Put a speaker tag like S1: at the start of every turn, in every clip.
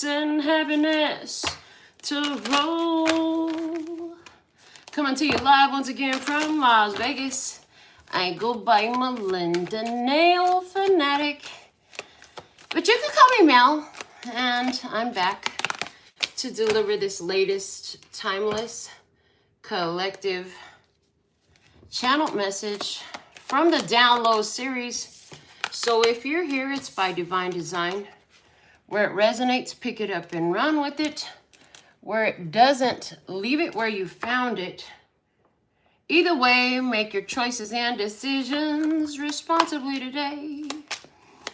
S1: and happiness to roll. Coming to you live once again from Las Vegas. I go by Melinda NailFanatic, but you can call me Mel, and I'm back to deliver this latest timeless collective channel message from the download series. So if you're here, it's by divine design. Where it resonates, pick it up and run with it. Where it doesn't, leave it where you found it. Either way, make your choices and decisions responsibly today,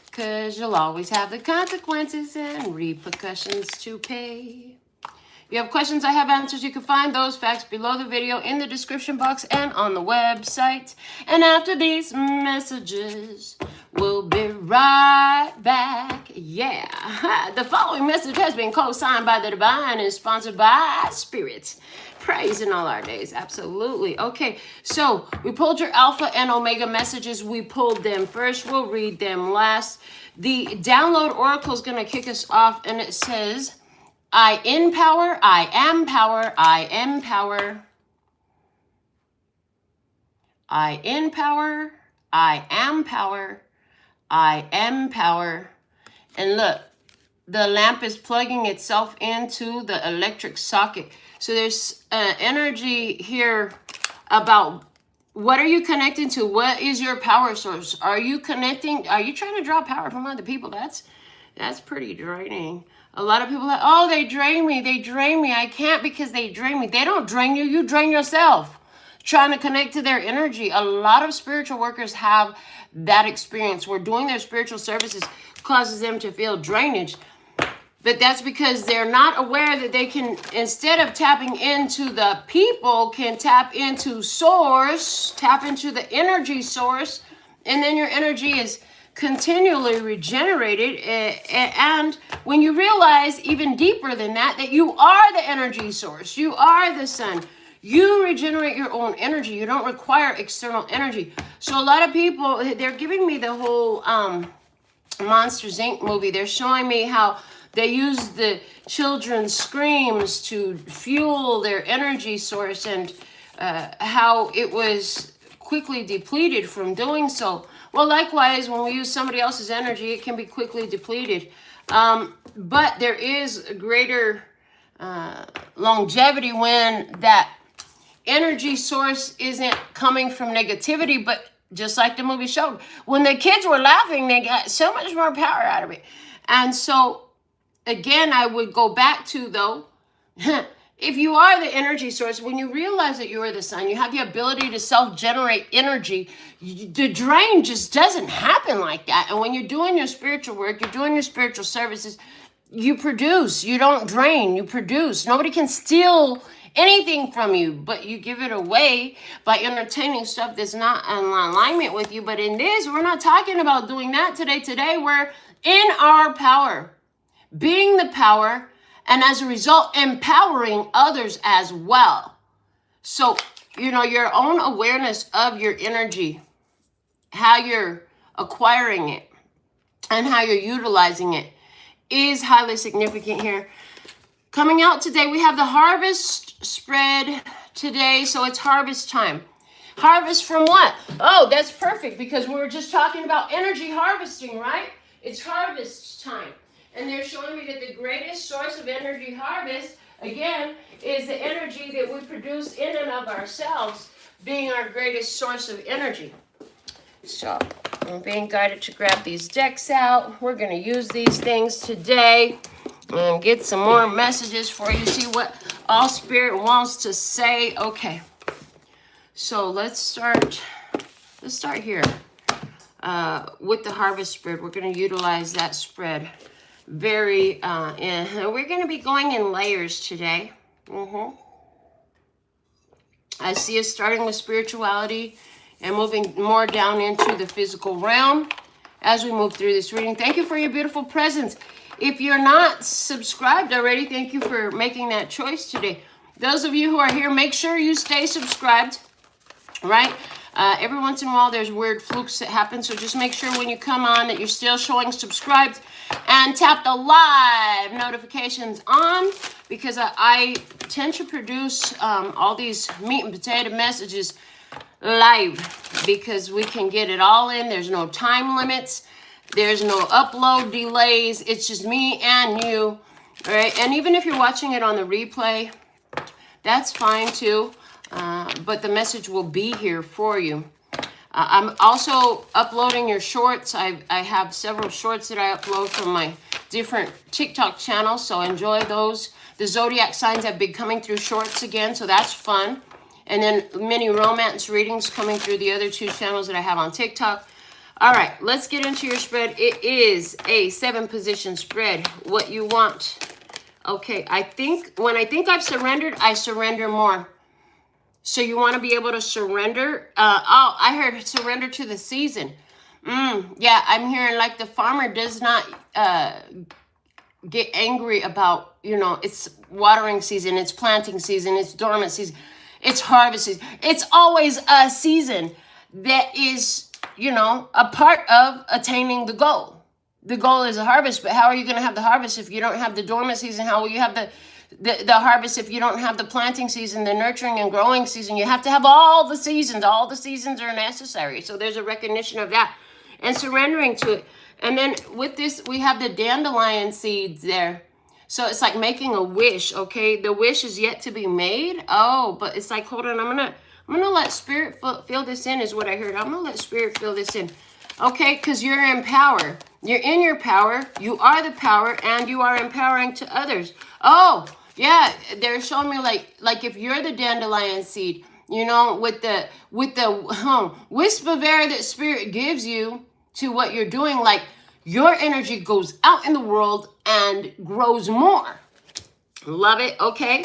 S1: because you'll always have the consequences and repercussions to pay. If you have questions, I have answers. You can find those facts below the video in the description box and on the website. And after these messages, we'll be right back. Yeah. The following message has been co-signed by the divine and sponsored by Spirit. Praise in all our days. Absolutely. Okay, so we pulled your alpha and omega messages. We pulled them first. We'll read them last. The download oracle is going to kick us off, and it says, I empower, I am power, I am power. I empower, I am power, I am power. And look, the lamp is plugging itself into the electric socket. So there's energy here about what are you connecting to? What is your power source? Are you connecting? Are you trying to draw power from other people? That's pretty draining. A lot of people are like, oh, they drain me. They drain me. I can't because they drain me. They don't drain you. You drain yourself. Trying to connect to their energy. A lot of spiritual workers have that experience where doing their spiritual services causes them to feel drainage. But that's because they're not aware that they can, instead of tapping into the people, can tap into source, tap into the energy source, and then your energy is continually regenerated. And when you realize even deeper than that, that you are the energy source, you are the sun, you regenerate your own energy. You don't require external energy. So a lot of people, they're giving me the whole Monsters Inc. movie. They're showing me how they use the children's screams to fuel their energy source, and how it was quickly depleted from doing so. Well, likewise, when we use somebody else's energy, it can be quickly depleted. But there is a greater longevity when that energy source isn't coming from negativity, but just like the movie showed, when the kids were laughing, they got so much more power out of it. And so, again, I would go back to, though, if you are the energy source, when you realize that you are the sun, you have the ability to self-generate energy, the drain just doesn't happen like that. And when you're doing your spiritual work, you're doing your spiritual services, you produce, you don't drain, you produce. Nobody can steal anything from you, but you give it away by entertaining stuff that's not in alignment with you. But in this, we're not talking about doing that today. Today, we're in our power, being the power, and as a result, empowering others as well. So, your own awareness of your energy, how you're acquiring it, and how you're utilizing it is highly significant here. Coming out today, we have the harvest spread today, so it's harvest time. Harvest from what? Oh, that's perfect, because we were just talking about energy harvesting, right? It's harvest time. And they're showing me that the greatest source of energy harvest, again, is the energy that we produce in and of ourselves, being our greatest source of energy. So I'm being guided to grab these decks out. We're going to use these things today and get some more messages for you. See what all Spirit wants to say. Okay. So let's start here with the harvest spread. We're going to utilize that spread. We're going to be going in layers today. I see us starting with spirituality and moving more down into the physical realm as we move through this reading. Thank you for your beautiful presence. If you're not subscribed already, thank you for making that choice today. Those of you who are here, make sure you stay subscribed, right? Every once in a while, there's weird flukes that happen, so just make sure when you come on that you're still showing subscribed. And tap the live notifications on, because I tend to produce all these meat and potato messages live, because we can get it all in. There's no time limits. There's no upload delays. It's just me and you, right? And even if you're watching it on the replay, that's fine too. But the message will be here for you. I'm also uploading your shorts. I have several shorts that I upload from my different TikTok channels, so enjoy those. The zodiac signs have been coming through shorts again, so that's fun. And then mini romance readings coming through the other 2 channels that I have on TikTok. All right, let's get into your spread. It is a 7-position spread. What you want. Okay, when I think I've surrendered, I surrender more. So you want to be able to surrender. Oh, I heard surrender to the season. Yeah, I'm hearing like the farmer does not get angry about, it's watering season, it's planting season, it's dormant season, it's harvest season. It's always a season that is, a part of attaining the goal. The goal is a harvest, but how are you going to have the harvest if you don't have the dormant season? How will you have the harvest if you don't have the planting season, the nurturing and growing season? You have to have all the seasons. All the seasons are necessary. So there's a recognition of that and surrendering to it. And then with this, we have the dandelion seeds there. So it's like making a wish, okay? The wish is yet to be made. Oh, but it's like, hold on, I'm gonna let spirit feel this in, is what I heard. I'm gonna let spirit feel this in. Okay, because you're in power. You're in your power. You are the power, and you are empowering to others. Oh, yeah, they're showing me like if you're the dandelion seed, with the wisp of air that spirit gives you to what you're doing, like your energy goes out in the world and grows more. Love it. Okay,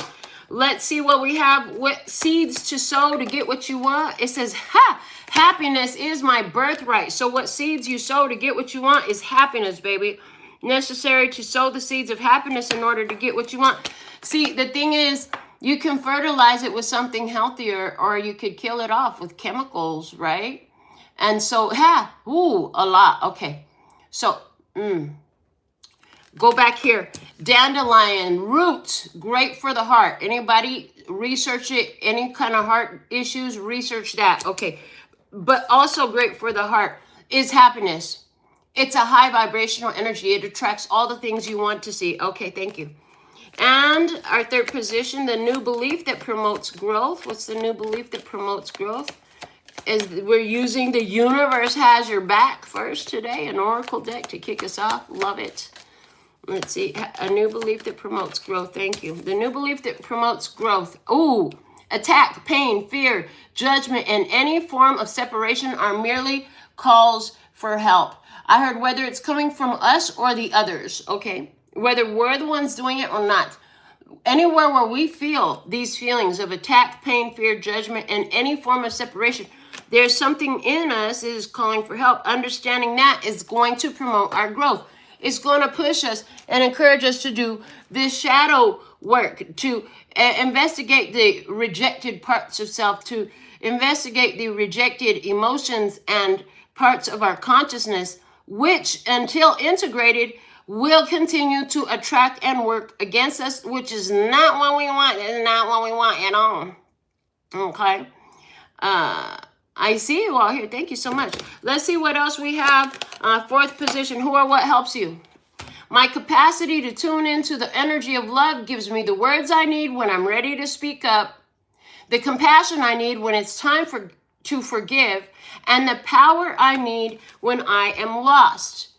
S1: let's see what we have. What seeds to sow to get what you want? It says, happiness is my birthright. So what seeds you sow to get what you want is happiness, baby. Necessary to sow the seeds of happiness in order to get what you want. See, the thing is, you can fertilize it with something healthier, or you could kill it off with chemicals, right? And so, a lot. Okay, so go back here. Dandelion roots, great for the heart. Anybody research it? Any kind of heart issues, research that. Okay, but also great for the heart is happiness. It's a high vibrational energy. It attracts all the things you want to see. Okay, thank you. And our 3rd position, the new belief that promotes growth. What's the new belief that promotes growth? Is we're using the universe has your back first today, an oracle deck to kick us off. Love it. Let's see, a new belief that promotes growth. Thank you. The new belief that promotes growth. Ooh, attack, pain, fear, judgment, and any form of separation are merely calls for help. I heard whether it's coming from us or the others, okay? Whether we're the ones doing it or not. Anywhere where we feel these feelings of attack, pain, fear, judgment, and any form of separation, there's something in us that is calling for help. Understanding that is going to promote our growth. It's going to push us and encourage us to do this shadow work, to investigate the rejected parts of self, to investigate the rejected emotions and parts of our consciousness, which, until integrated, will continue to attract and work against us, which is not what we want. It's not what we want at all. Okay. I see you all here. Thank you so much. Let's see what else we have. 4th position, who or what helps you? My capacity to tune into the energy of love gives me the words I need when I'm ready to speak up, the compassion I need when it's time to forgive, and the power I need when I am lost.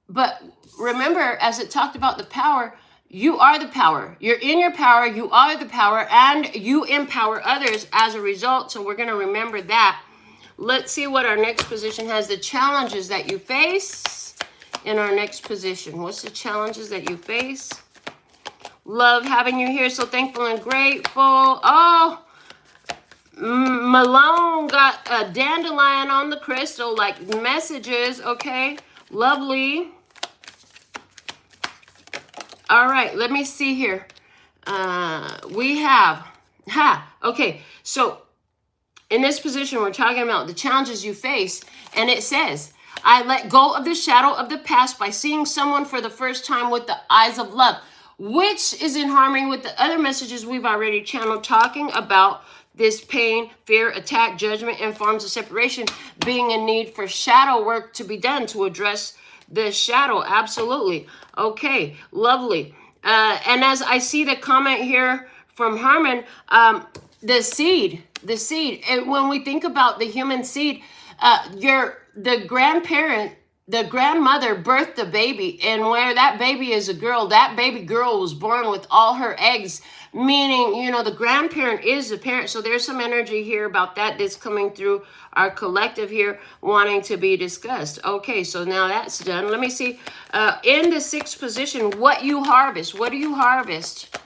S1: But remember, as it talked about the power, you are the power. You're in your power. You are the power, and you empower others as a result. So we're going to remember that. Let's see what our next position has. The challenges that you face in our next position. What's the challenges that you face? Love having you here. So thankful and grateful. Oh, Malone got a dandelion on the crystal, like messages. Okay, lovely. All right, let me see here. We have, okay, so in this position, we're talking about the challenges you face, and it says, I let go of the shadow of the past by seeing someone for the first time with the eyes of love, which is in harmony with the other messages we've already channeled, talking about this pain, fear, attack, judgment, and forms of separation being a need for shadow work to be done to address the shadow. Absolutely. Okay, lovely. And as I see the comment here from Harmon, the seed. And when we think about the human seed, the grandmother birthed the baby, and where that baby is a girl, that baby girl was born with all her eggs, meaning, you know, the grandparent is the parent. So there's some energy here about that that's coming through our collective here, wanting to be discussed. Okay, so now that's done. Let me see, in the 6th position, what you harvest. What do you harvest?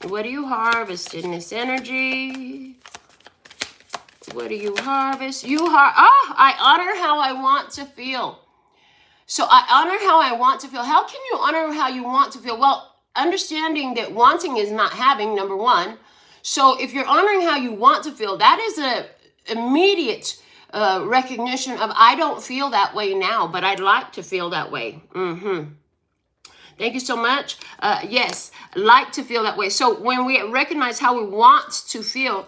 S1: What do you harvest in this energy? What do you harvest? I honor how I want to feel. So I honor how I want to feel. How can you honor how you want to feel? Well, understanding that wanting is not having, number one. So if you're honoring how you want to feel, that is a immediate recognition of, I don't feel that way now, but I'd like to feel that way. Thank you so much. Yes, like to feel that way. So when we recognize how we want to feel,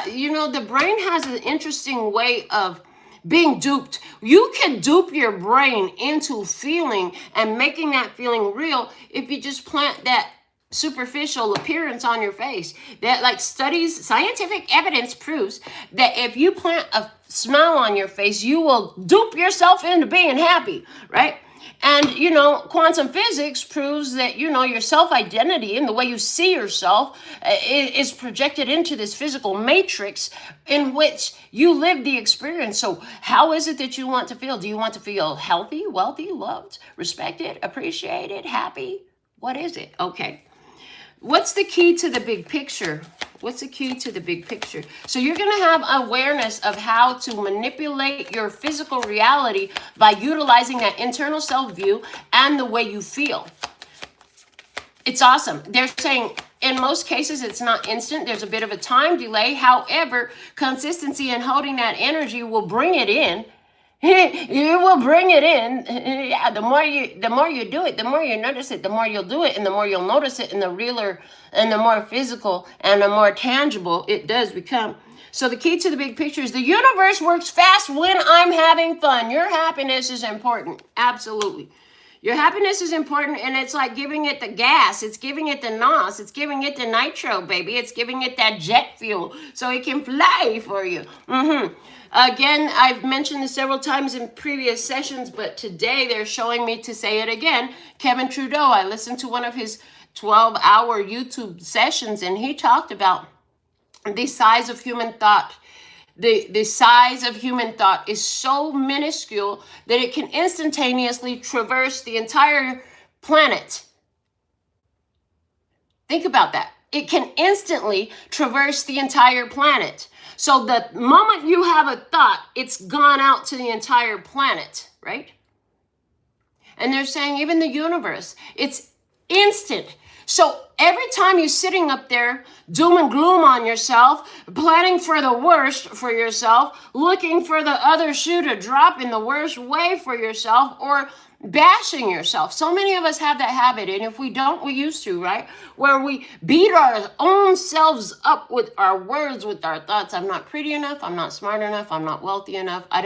S1: you know, the brain has an interesting way of being duped. You can dupe your brain into feeling and making that feeling real if you just plant that superficial appearance on your face. That, like, studies, scientific evidence proves that if you plant a smile on your face, you will dupe yourself into being happy, right? And, you know, quantum physics proves that, you know, your self-identity and the way you see yourself is projected into this physical matrix in which you live the experience. So how is it that you want to feel? Do you want to feel healthy, wealthy, loved, respected, appreciated, happy? What is it? Okay. What's the key to the big picture? What's the key to the big picture? So you're going to have awareness of how to manipulate your physical reality by utilizing that internal self-view and the way you feel. It's awesome. They're saying in most cases it's not instant. There's a bit of a time delay. However, consistency and holding that energy will bring it in. You will bring it in. Yeah, the more you do it, the more you notice it, the more you'll do it, and the more you'll notice it, and the realer and the more physical and the more tangible it does become. So the key to the big picture is the universe works fast when I'm having fun. Your happiness is important. Absolutely. Your happiness is important, and it's like giving it the gas. It's giving it the NOS. It's giving it the nitro, baby. It's giving it that jet fuel so it can fly for you. Again, I've mentioned this several times in previous sessions, but today they're showing me to say it again. Kevin Trudeau, I listened to one of his 12-hour YouTube sessions, and he talked about the size of human thought. The size of human thought is so minuscule that it can instantaneously traverse the entire planet. Think about that. It can instantly traverse the entire planet. So the moment you have a thought, it's gone out to the entire planet, right? And they're saying even the universe, it's instant. So every time you're sitting up there, doom and gloom on yourself, planning for the worst for yourself, looking for the other shoe to drop in the worst way for yourself, or bashing yourself. So many of us have that habit, and if we don't, we used to, right? Where we beat our own selves up with our words, with our thoughts. I'm not pretty enough. I'm not smart enough. I'm not wealthy enough. I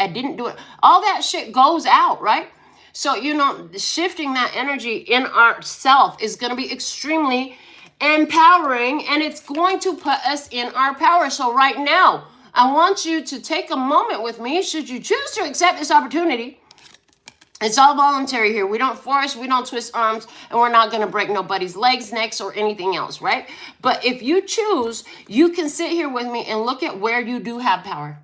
S1: didn't do it. All that shit goes out, right? So, you know, shifting that energy in ourself is going to be extremely empowering, and it's going to put us in our power. So right now, I want you to take a moment with me, should you choose to accept this opportunity. It's all voluntary here. We don't force, we don't twist arms, and we're not going to break nobody's legs, necks, or anything else, right? But if you choose, you can sit here with me and look at where you do have power.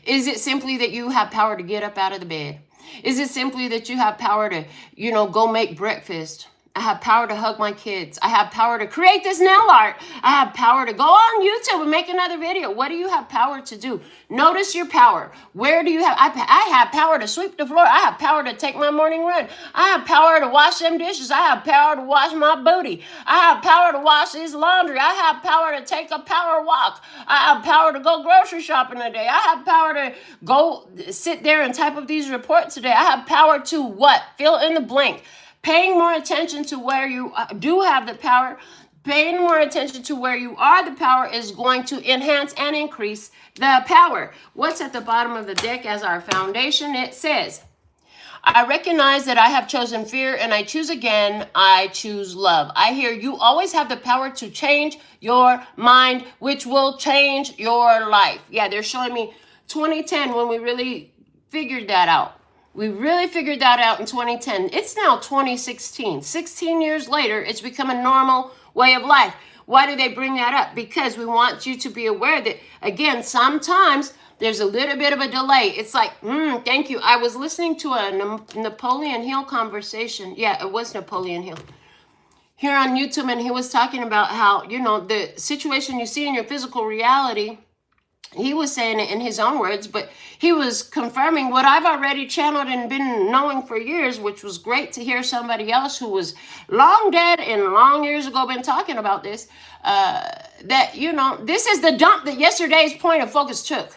S1: Is it simply that you have power to get up out of the bed? Is it simply that you have power to, you know, go make breakfast? I have power to hug my kids. I have power to create this nail art. I have power to go on YouTube and make another video. What do you have power to do? Notice your power. Where do you have? I have power to sweep the floor. I have power to take my morning run. I have power to wash them dishes. I have power to wash my booty. I have power to wash this laundry. I have power to take a power walk. I have power to go grocery shopping today. I have power to go sit there and type up these reports today. I have power to what? Fill in the blank. Paying more attention to where you do have the power, paying more attention to where you are the power is going to enhance and increase the power. What's at the bottom of the deck as our foundation? It says, I recognize that I have chosen fear and I choose again. I choose love. I hear you always have the power to change your mind, which will change your life. Yeah, they're showing me 2010 when we really figured that out. We really figured that out in 2010. It's now 2016. 16 years later, it's become a normal way of life. Why do they bring that up? Because we want you to be aware that, again, sometimes there's a little bit of a delay. It's like, thank you. I was listening to a Napoleon Hill conversation. Yeah, it was Napoleon Hill. Here on YouTube, and he was talking about how, you know, the situation you see in your physical reality, he was saying it in his own words, but he was confirming what I've already channeled and been knowing for years, which was great to hear somebody else who was long dead and long years ago been talking about this, that, you know, this is the dump that yesterday's point of focus took.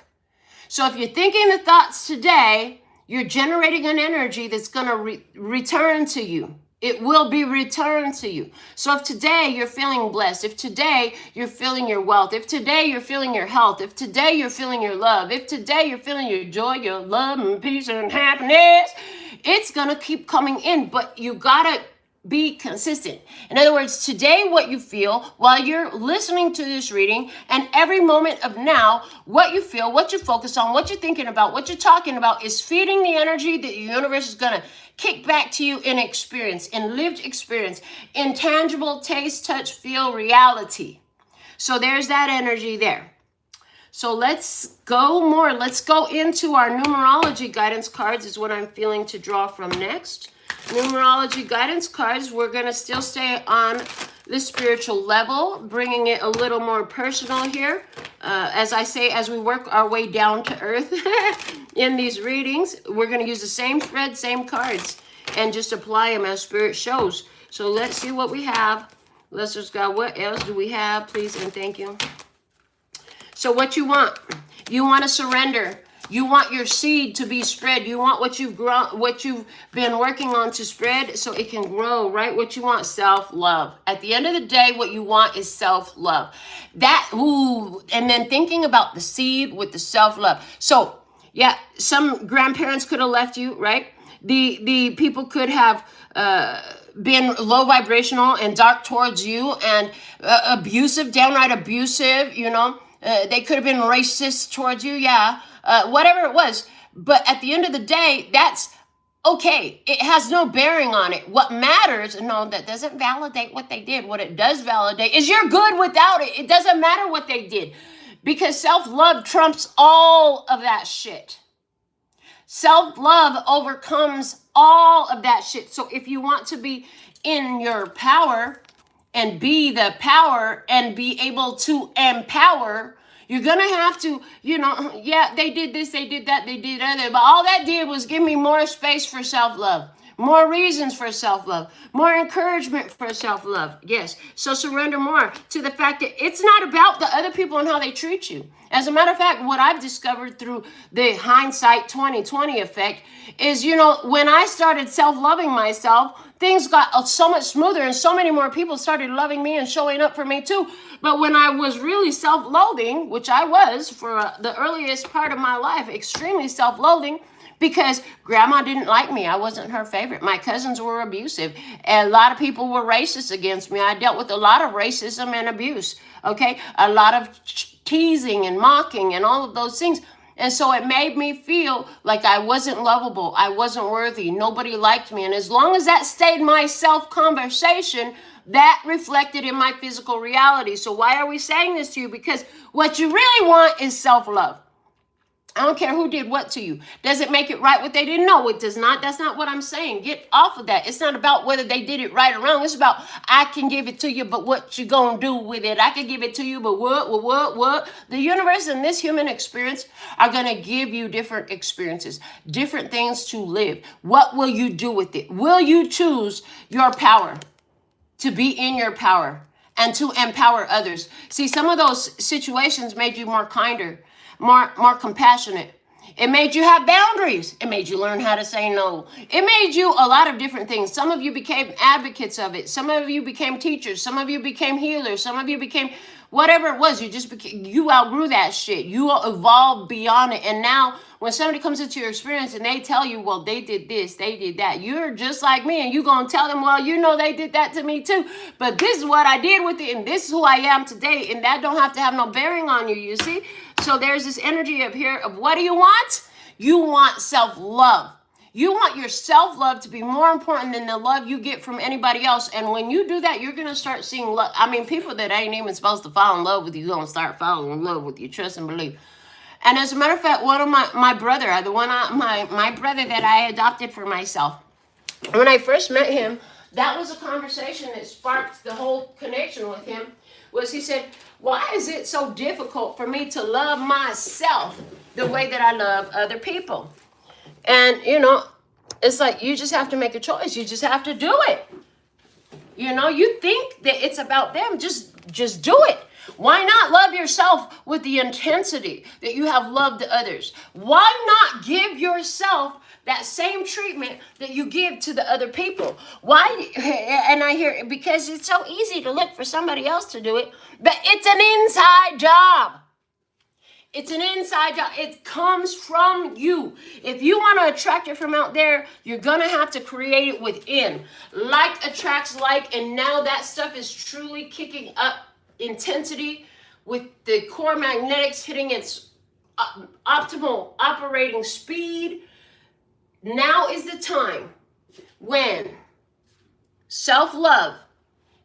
S1: So if you're thinking the thoughts today, you're generating an energy that's going to return to you. It will be returned to you. So if today you're feeling blessed, if today you're feeling your wealth, if today you're feeling your health, if today you're feeling your love, if today you're feeling your joy, your love and peace and happiness, it's going to keep coming in, but you got to be consistent. In other words, today what you feel while you're listening to this reading and every moment of now, what you feel, what you focus on, what you're thinking about, what you're talking about is feeding the energy that the universe is going to kick back to you in experience, in lived experience, in tangible taste, touch, feel, reality. So there's that energy there. So let's go more. Let's go into our numerology guidance cards is what I'm feeling to draw from next. Numerology guidance cards, we're going to still stay on the spiritual level, bringing it a little more personal here. As I say, as we work our way down to earth in these readings, we're going to use the same spread, same cards, and just apply them as spirit shows. So let's see what we have. Let's just go, what else do we have? Please and thank you. So what you want to surrender. You want your seed to be spread. You want what you've grown, what you've been working on to spread so it can grow, right? What you want, self-love. At the end of the day, what you want is self-love. And then thinking about the seed with the self-love. So, yeah, some grandparents could have left you, right? The people could have been low vibrational and dark towards you and abusive, downright abusive, you know. They could have been racist towards you, yeah. Whatever it was. But at the end of the day, that's okay. It has no bearing on it. What matters, no, that doesn't validate what they did. What it does validate is you're good without it. It doesn't matter what they did. Because self-love trumps all of that shit. Self-love overcomes all of that shit. So if you want to be in your power and be the power and be able to empower, you're going to have to, you know, yeah, they did this, they did that, they did other. But all that did was give me more space for self-love, more reasons for self-love, more encouragement for self-love. Yes. So surrender more to the fact that it's not about the other people and how they treat you. As a matter of fact, what I've discovered through the hindsight 2020 effect is, you know, when I started self-loving myself, things got so much smoother and so many more people started loving me and showing up for me too. But when I was really self-loathing, which I was for the earliest part of my life, extremely self-loathing, because grandma didn't like me. I wasn't her favorite. My cousins were abusive. A lot of people were racist against me. I dealt with a lot of racism and abuse, okay? A lot of teasing and mocking and all of those things. And so it made me feel like I wasn't lovable. I wasn't worthy. Nobody liked me. And as long as that stayed my self-conversation, that reflected in my physical reality. So why are we saying this to you? Because what you really want is self-love. I don't care who did what to you. Does it make it right what they did? No, it does not. That's not what I'm saying. Get off of that. It's not about whether they did it right or wrong. It's about, I can give it to you, but what you gonna do with it? I can give it to you, but what? The universe and this human experience are gonna give you different experiences, different things to live. What will you do with it? Will you choose your power, to be in your power and to empower others? See, some of those situations made you more kinder, more compassionate. It made you have boundaries. It made you learn how to say no. It made you a lot of different things. Some of you became advocates of it. Some of you became teachers. Some of you became healers. Some of you became whatever it was. You outgrew that shit. You evolved beyond it. And now when somebody comes into your experience and they tell you, well, they did this, they did that, you're just like me, and you're going to tell them, well, you know, they did that to me too, but this is what I did with it, and this is who I am today, and that don't have to have no bearing on you, you see? So there's this energy up here of, what do you want? You want self-love. You want your self-love to be more important than the love you get from anybody else. And when you do that, you're going to start seeing love. I mean, people that ain't even supposed to fall in love with you going to start falling in love with you. Trust and believe. And as a matter of fact, one of my brother that I adopted for myself, when I first met him, that was a conversation that sparked the whole connection with him, was he said, why is it so difficult for me to love myself the way that I love other people? And, you know, it's like, you just have to make a choice. You just have to do it. You know, you think that it's about them. Just do it. Why not love yourself with the intensity that you have loved others? Why not give yourself that same treatment that you give to the other people? Why? And I hear, because it's so easy to look for somebody else to do it, but it's an inside job. It's an inside job. It comes from you. If you want to attract it from out there, you're going to have to create it within. Like attracts like, and now that stuff is truly kicking up intensity with the core magnetics hitting its optimal operating speed. Now is the time when self-love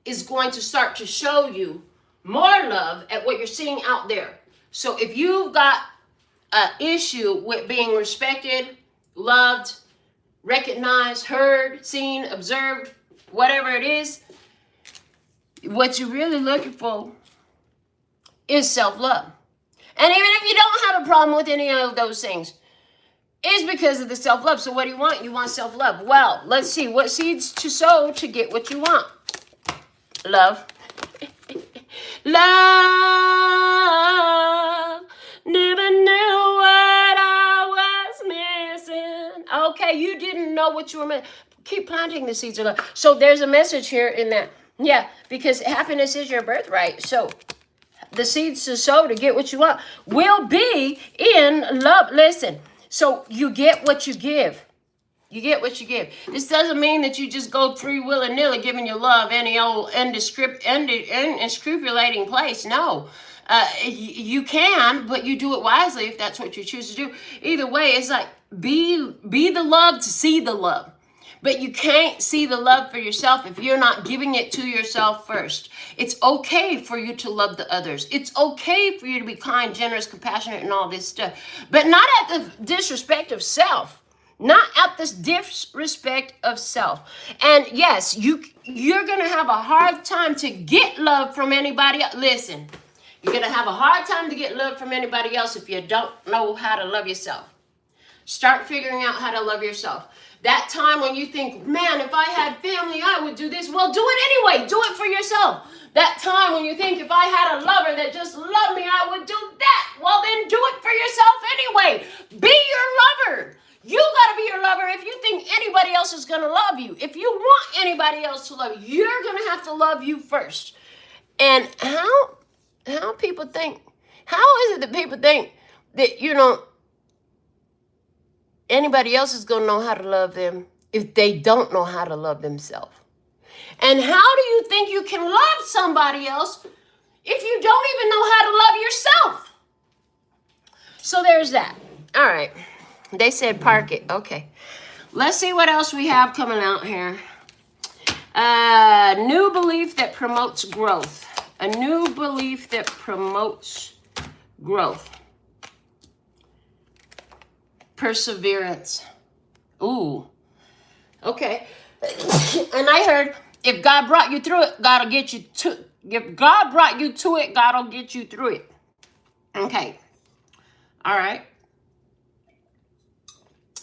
S1: is going to start to show you more love at what you're seeing out there. So if you've got an issue with being respected, loved, recognized, heard, seen, observed, whatever it is, what you're really looking for is self-love. And even if you don't have a problem with any of those things, it's because of the self-love. So what do you want? You want self-love. Well, let's see. What seeds to sow to get what you want? Love. Love. Never knew what I was missing. Okay, you didn't know what you were missing. Keep planting the seeds of love. So there's a message here in that. Yeah, because happiness is your birthright. So the seeds to sow to get what you want will be in love. Listen, so you get what you give. You get what you give. This doesn't mean that you just go free willy-nilly giving your love any old unscrupulating place. No. You can, but you do it wisely if that's what you choose to do. Either way, it's like be the love to see the love. But you can't see the love for yourself if you're not giving it to yourself first. It's okay for you to love the others. It's okay for you to be kind, generous, compassionate, and all this stuff. But not at the disrespect of self. Not at the disrespect of self. And yes, you're going to have a hard time to get love from anybody else. Listen, you're going to have a hard time to get love from anybody else if you don't know how to love yourself. Start figuring out how to love yourself. That time when you think, man, if I had family, I would do this. Well, do it anyway. Do it for yourself. That time when you think, if I had a lover that just loved me, I would do that. Well, then do it for yourself anyway. Be your lover. You got to be your lover if you think anybody else is going to love you. If you want anybody else to love you, you're going to have to love you first. And how people think, how is it that people think that, you know, anybody else is going to know how to love them if they don't know how to love themselves? And how do you think you can love somebody else if you don't even know how to love yourself? So there's that. All right. They said park it. Okay. Let's see what else we have coming out here. New belief that promotes growth. A new belief that promotes growth. perseverance. Ooh, okay. And I heard, if God brought you through it, God will get you to. If God brought you to it, God will get you through it. Okay. All right.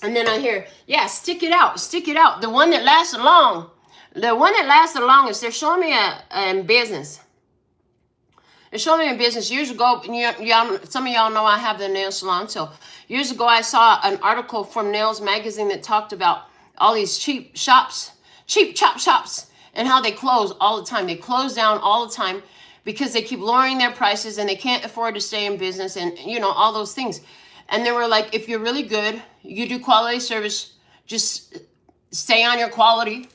S1: And then I hear, yeah, stick it out, stick it out. The one that lasts long. The one that lasts the longest. They're showing me in business. They're showing me in business. Years ago, y'all, some of y'all know I have the nail salon. So years ago, I saw an article from Nails Magazine that talked about all these cheap shops, cheap chop shops, and how they close all the time. They close down all the time because they keep lowering their prices and they can't afford to stay in business and, you know, all those things. And they were like, if you're really good, you do quality service, just stay on your quality,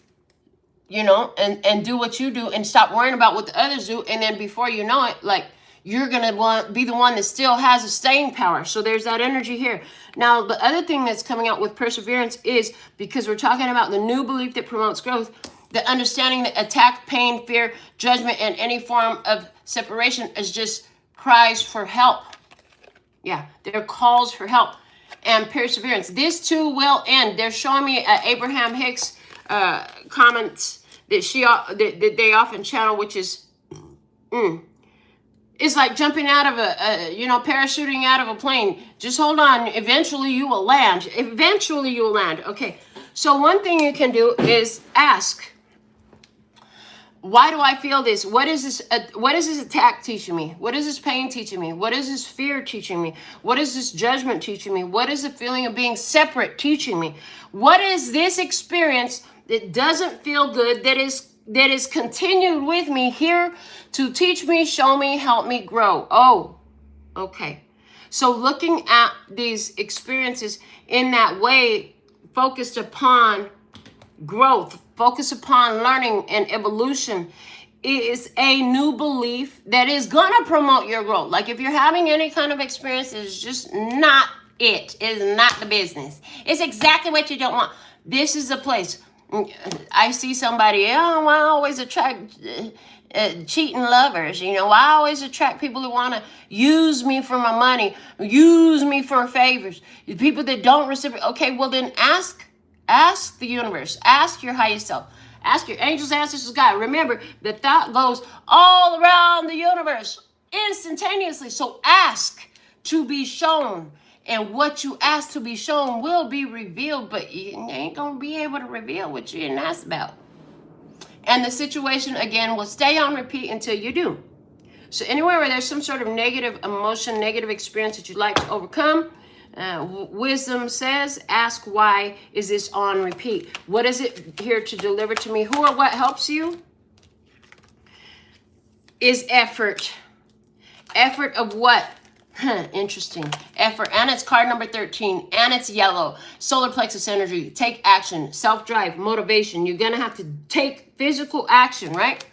S1: you know, and do what you do and stop worrying about what the others do. And then before you know it, like, you're going to be the one that still has a staying power. So there's that energy here. Now, the other thing that's coming out with perseverance is, because we're talking about the new belief that promotes growth, the understanding that attack, pain, fear, judgment, and any form of separation is just cries for help. Yeah, they're calls for help and perseverance. This too will end. They're showing me Abraham Hicks comments that they often channel, which is, it's like jumping out of parachuting out of a plane. Just hold on. Eventually you will land. Eventually you will land. Okay. So one thing you can do is ask, why do I feel this? What is this? What is this attack teaching me? What is this pain teaching me? What is this fear teaching me? What is this judgment teaching me? What is the feeling of being separate teaching me? What is this experience that doesn't feel good, that is continued with me here to teach me, show me, help me grow? Oh, okay. So looking at these experiences in that way, focused upon growth, focus upon learning and evolution, is a new belief that is going to promote your growth. Like, if you're having any kind of experience, it's just not it. It's not the business. It's exactly what you don't want. This is the place. I see somebody, oh, I always attract cheating lovers. You know, I always attract people who want to use me for my money, use me for favors. People that don't reciprocate. Okay, well then ask the universe, ask your highest self, ask your angels, ancestors, God. Remember that thought goes all around the universe instantaneously. So ask to be shown, and what you ask to be shown will be revealed, but you ain't going to be able to reveal what you didn't ask about. And the situation, again, will stay on repeat until you do. So anywhere where there's some sort of negative emotion, negative experience that you'd like to overcome, wisdom says, ask, why is this on repeat? What is it here to deliver to me? Who or what helps you? Is effort. Effort of what? Interesting. Effort. And it's card number 13. And it's yellow. Solar plexus energy. Take action. Self-drive. Motivation. You're going to have to take physical action, right?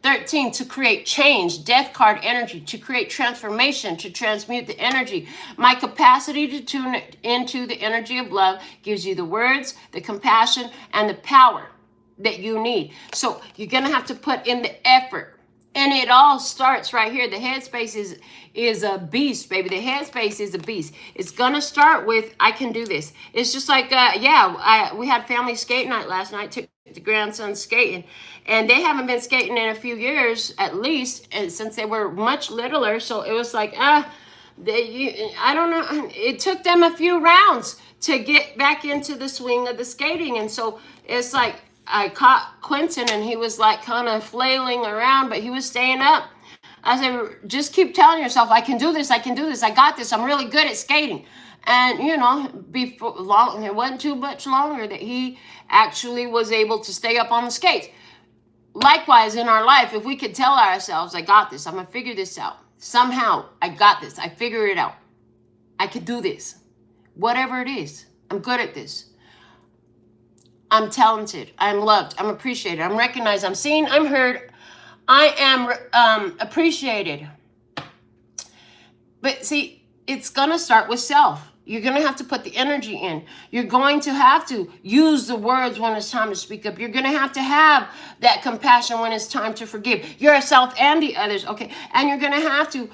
S1: 13, to create change. Death card energy. To create transformation. To transmute the energy. My capacity to tune into the energy of love gives you the words, the compassion, and the power that you need. So you're going to have to put in the effort. And it all starts right here. The headspace is a beast, baby. The headspace is a beast. It's going to start with, I can do this. It's just like, we had family skate night last night. Took the grandson skating. And they haven't been skating in a few years, at least, and since they were much littler. So it was like, I don't know. It took them a few rounds to get back into the swing of the skating. And so it's like, I caught Quentin and he was like kind of flailing around, but he was staying up. I said, just keep telling yourself, I can do this, I can do this, I got this, I'm really good at skating. And, you know, before long, it wasn't too much longer that he actually was able to stay up on the skates. Likewise, in our life, if we could tell ourselves, I got this, I'm going to figure this out. Somehow, I got this, I figured it out. I can do this. Whatever it is, I'm good at this. I'm talented. I'm loved. I'm appreciated. I'm recognized. I'm seen. I'm heard. I am appreciated. But see, it's going to start with self. You're going to have to put the energy in. You're going to have to use the words when it's time to speak up. You're going to have that compassion when it's time to forgive yourself and the others, okay? And you're going to have to,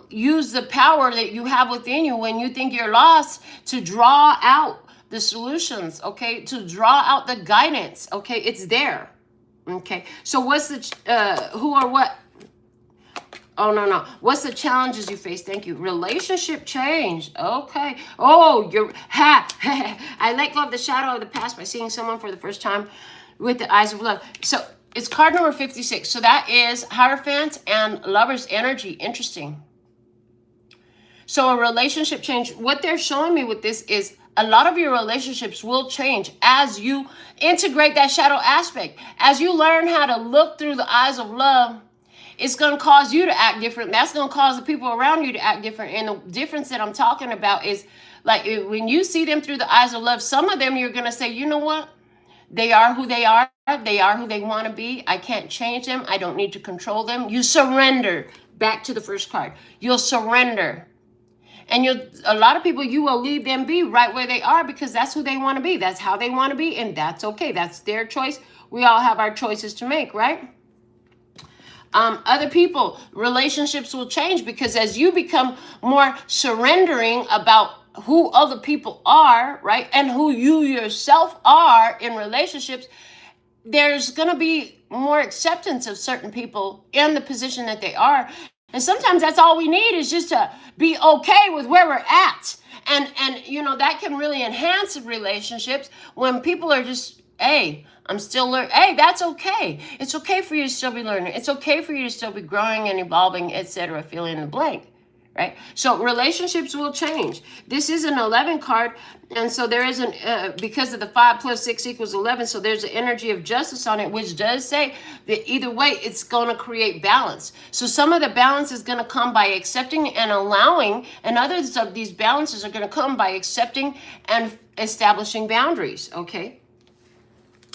S1: use the power that you have within you when you think you're lost to draw out the solutions, okay? To draw out the guidance, okay? It's there, okay? So what's the, who or what? Oh, no. What's the challenges you face? Thank you. Relationship change. Okay. Oh, I let go of the shadow of the past by seeing someone for the first time with the eyes of love. So it's card number 56. So that is Hierophant and Lover's energy. Interesting. So a relationship change. What they're showing me with this is a lot of your relationships will change as you integrate that shadow aspect. As you learn how to look through the eyes of love, it's going to cause you to act different. That's going to cause the people around you to act different. And the difference that I'm talking about is like when you see them through the eyes of love, some of them you're going to say, you know what? They are who they are. They are who they want to be. I can't change them. I don't need to control them. You surrender. Back to the first card. You'll surrender. And a lot of people, you will leave them be right where they are because that's who they want to be. That's how they want to be. And that's okay. That's their choice. We all have our choices to make, right? Other people, relationships will change because as you become more surrendering about who other people are, right, and who you yourself are in relationships, there's going to be more acceptance of certain people in the position that they are. And sometimes that's all we need is just to be okay with where we're at. And that can really enhance relationships when people are just, hey, I'm still learning. Hey, that's okay. It's okay for you to still be learning. It's okay for you to still be growing and evolving, etc. Fill in the blank, right? So relationships will change. This is an 11 card. And so there is because of the 5 plus 6 equals 11. So there's an energy of justice on it, which does say that either way, it's going to create balance. So some of the balance is going to come by accepting and allowing, and others of these balances are going to come by accepting and establishing boundaries, okay?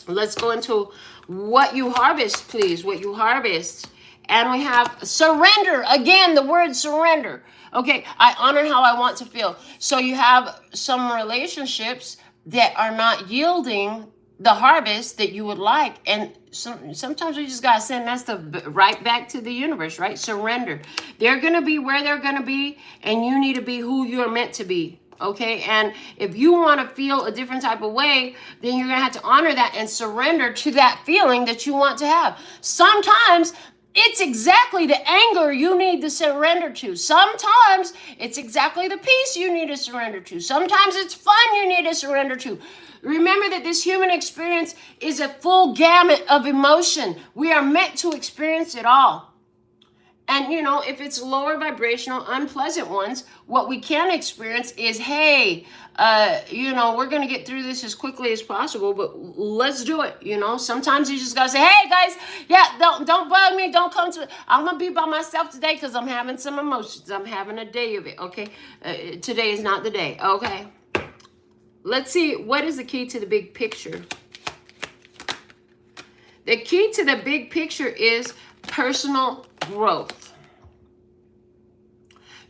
S1: Let's go into what you harvest, please. What you harvest. And we have surrender. Again, the word surrender. Okay, I honor how I want to feel. So you have some relationships that are not yielding the harvest that you would like. And sometimes we just got to send that stuff right back to the universe, right? Surrender. They're going to be where they're going to be, and you need to be who you're meant to be. Okay, and if you want to feel a different type of way, then you're going to have to honor that and surrender to that feeling that you want to have. Sometimes it's exactly the anger you need to surrender to. Sometimes it's exactly the peace you need to surrender to. Sometimes it's fun you need to surrender to. Remember that this human experience is a full gamut of emotion. We are meant to experience it all. And, if it's lower vibrational, unpleasant ones, what we can experience is, hey, we're going to get through this as quickly as possible, but let's do it. Sometimes you just got to say, hey, guys, yeah, don't bug me. Don't come to, I'm going to be by myself today because I'm having some emotions. I'm having a day of it, okay? Today is not the day, okay? Let's see, what is the key to the big picture? The key to the big picture is personal growth.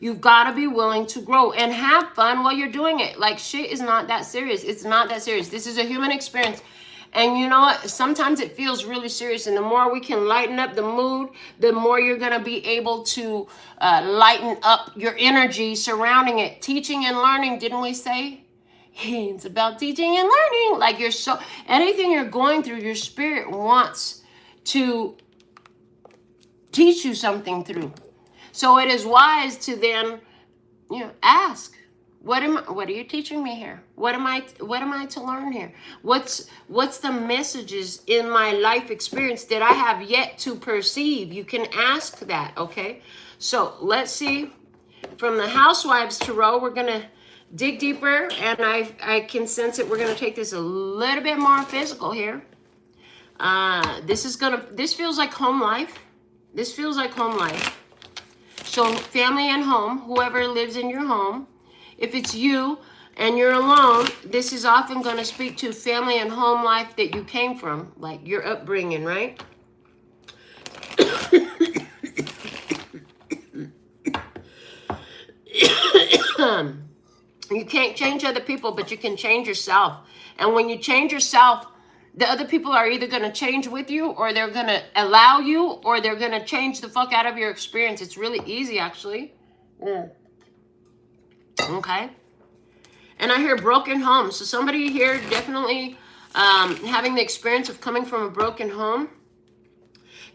S1: You've got to be willing to grow and have fun while you're doing it. Like, shit is not that serious. It's not that serious. This is a human experience. And you know what? Sometimes it feels really serious. And the more we can lighten up the mood, the more you're going to be able to lighten up your energy surrounding it. Teaching and learning, didn't we say? It's about teaching and learning. Like, anything you're going through, your spirit wants to teach you something through. So it is wise to then, ask, what are you teaching me here? What am I to learn here? What's the messages in my life experience that I have yet to perceive? You can ask that, okay? So let's see. From the Housewives Tarot, we're going to dig deeper, and I can sense it. We're going to take this a little bit more physical here. This feels like home life. This feels like home life. So family and home, whoever lives in your home. If it's you and you're alone, this is often going to speak to family and home life that you came from, like your upbringing, right? You can't change other people, but you can change yourself. And when you change yourself, the other people are either going to change with you, or they're going to allow you, or they're going to change the fuck out of your experience. It's really easy, actually. Okay. And I hear broken home. So somebody here definitely having the experience of coming from a broken home.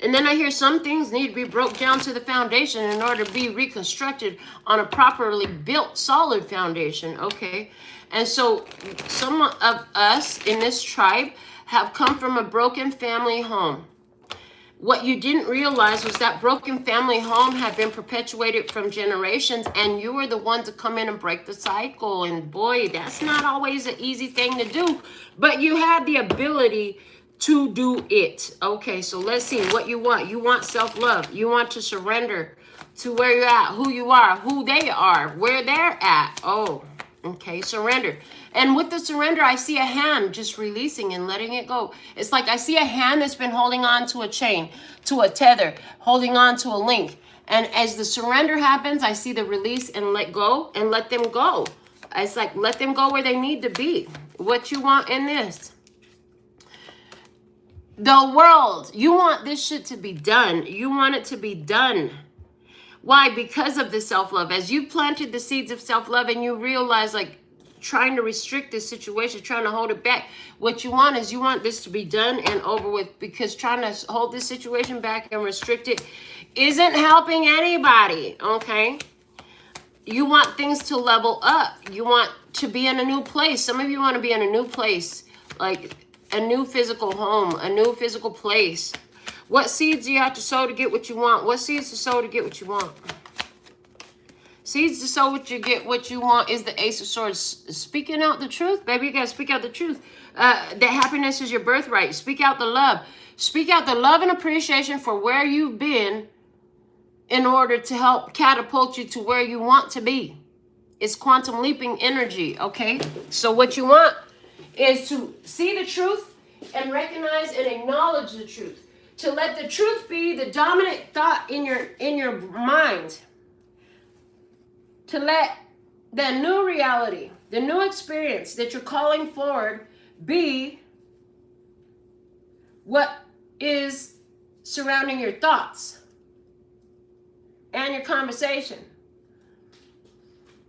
S1: And then I hear some things need to be broke down to the foundation in order to be reconstructed on a properly built, solid foundation. Okay. And so some of us in this tribe have come from a broken family home. What you didn't realize was that broken family home had been perpetuated from generations, and you were the one to come in and break the cycle. And boy, that's not always an easy thing to do, but you had the ability to do it. Okay, so let's see what you want. You want self-love. You want to surrender to where you're at, who you are, who they are, where they're at. Oh, okay, surrender. And with the surrender, I see a hand just releasing and letting it go. It's like I see a hand that's been holding on to a chain, to a tether, holding on to a link. And as the surrender happens, I see the release and let go and let them go. It's like let them go where they need to be. What you want in this? The world. You want this shit to be done. You want it to be done. Why? Because of the self-love. As you planted the seeds of self-love and you realize, like, trying to restrict this situation, trying to hold it back, what you want is you want this to be done and over with, because trying to hold this situation back and restrict it isn't helping anybody. Okay, you want things to level up. You want to be in a new place. Some of you want to be in a new place, like a new physical home, a new physical place. What seeds do you have to sow to get what you want? What seeds to sow to get what you want? Seeds to sow what you get, what you want is the Ace of Swords. Speaking out the truth, baby. You got to speak out the truth. That happiness is your birthright. Speak out the love. Speak out the love and appreciation for where you've been in order to help catapult you to where you want to be. It's quantum leaping energy, okay? So what you want is to see the truth and recognize and acknowledge the truth. To let the truth be the dominant thought in your mind. To let the new reality, the new experience that you're calling forward be what is surrounding your thoughts and your conversation.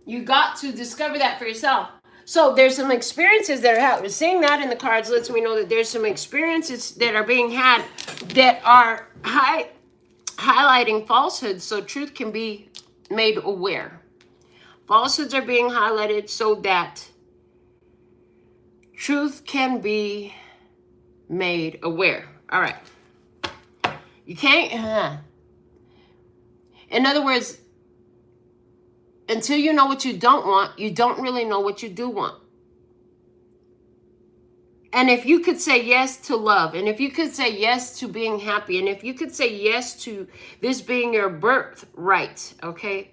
S1: You got to discover that for yourself. So there's some experiences that are happening. Seeing that in the cards lets me know that there's some experiences that are being had that are highlighting falsehoods so truth can be made aware. Falsehoods are being highlighted so that truth can be made aware. All right. You can't. In other words, until you know what you don't want, you don't really know what you do want. And if you could say yes to love, and if you could say yes to being happy, and if you could say yes to this being your birthright, okay?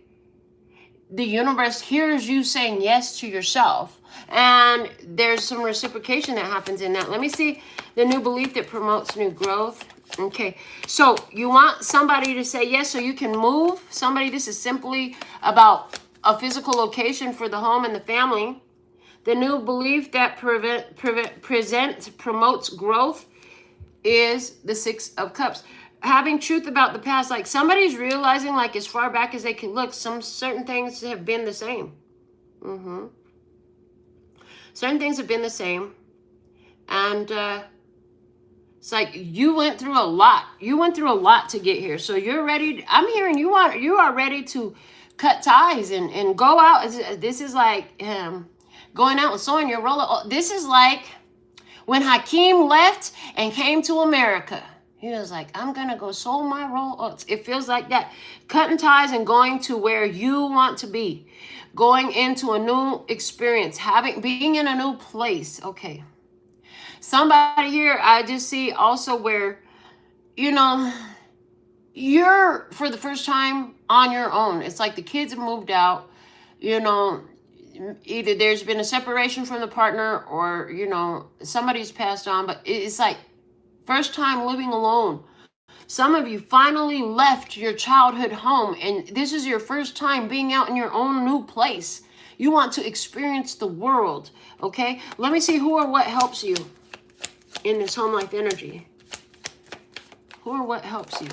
S1: The universe hears you saying yes to yourself, and there's some reciprocation that happens in that. Let me see the new belief that promotes new growth. Okay, so you want somebody to say yes so you can move. Somebody, this is simply about a physical location for the home and the family. The new belief that promotes growth is the Six of Cups. Having truth about the past, like somebody's realizing, like as far back as they can look, some certain things have been the same. Certain things have been the same. And it's like you went through a lot. You went through a lot to get here. So you're ready. I'm hearing you are ready to cut ties and go out. This is like going out and sewing your roller. This is like when Hakeem left and came to America. He was like, I'm going to go sew my roll. It feels like that. Cutting ties and going to where you want to be. Going into a new experience. Being in a new place. Okay. Somebody here, I just see also where, you know, you're for the first time on your own. It's like the kids have moved out. You know, either there's been a separation from the partner or, you know, somebody's passed on. But it's like, first time living alone. Some of you finally left your childhood home, and this is your first time being out in your own new place. You want to experience the world, okay? Let me see who or what helps you in this home life energy. Who or what helps you?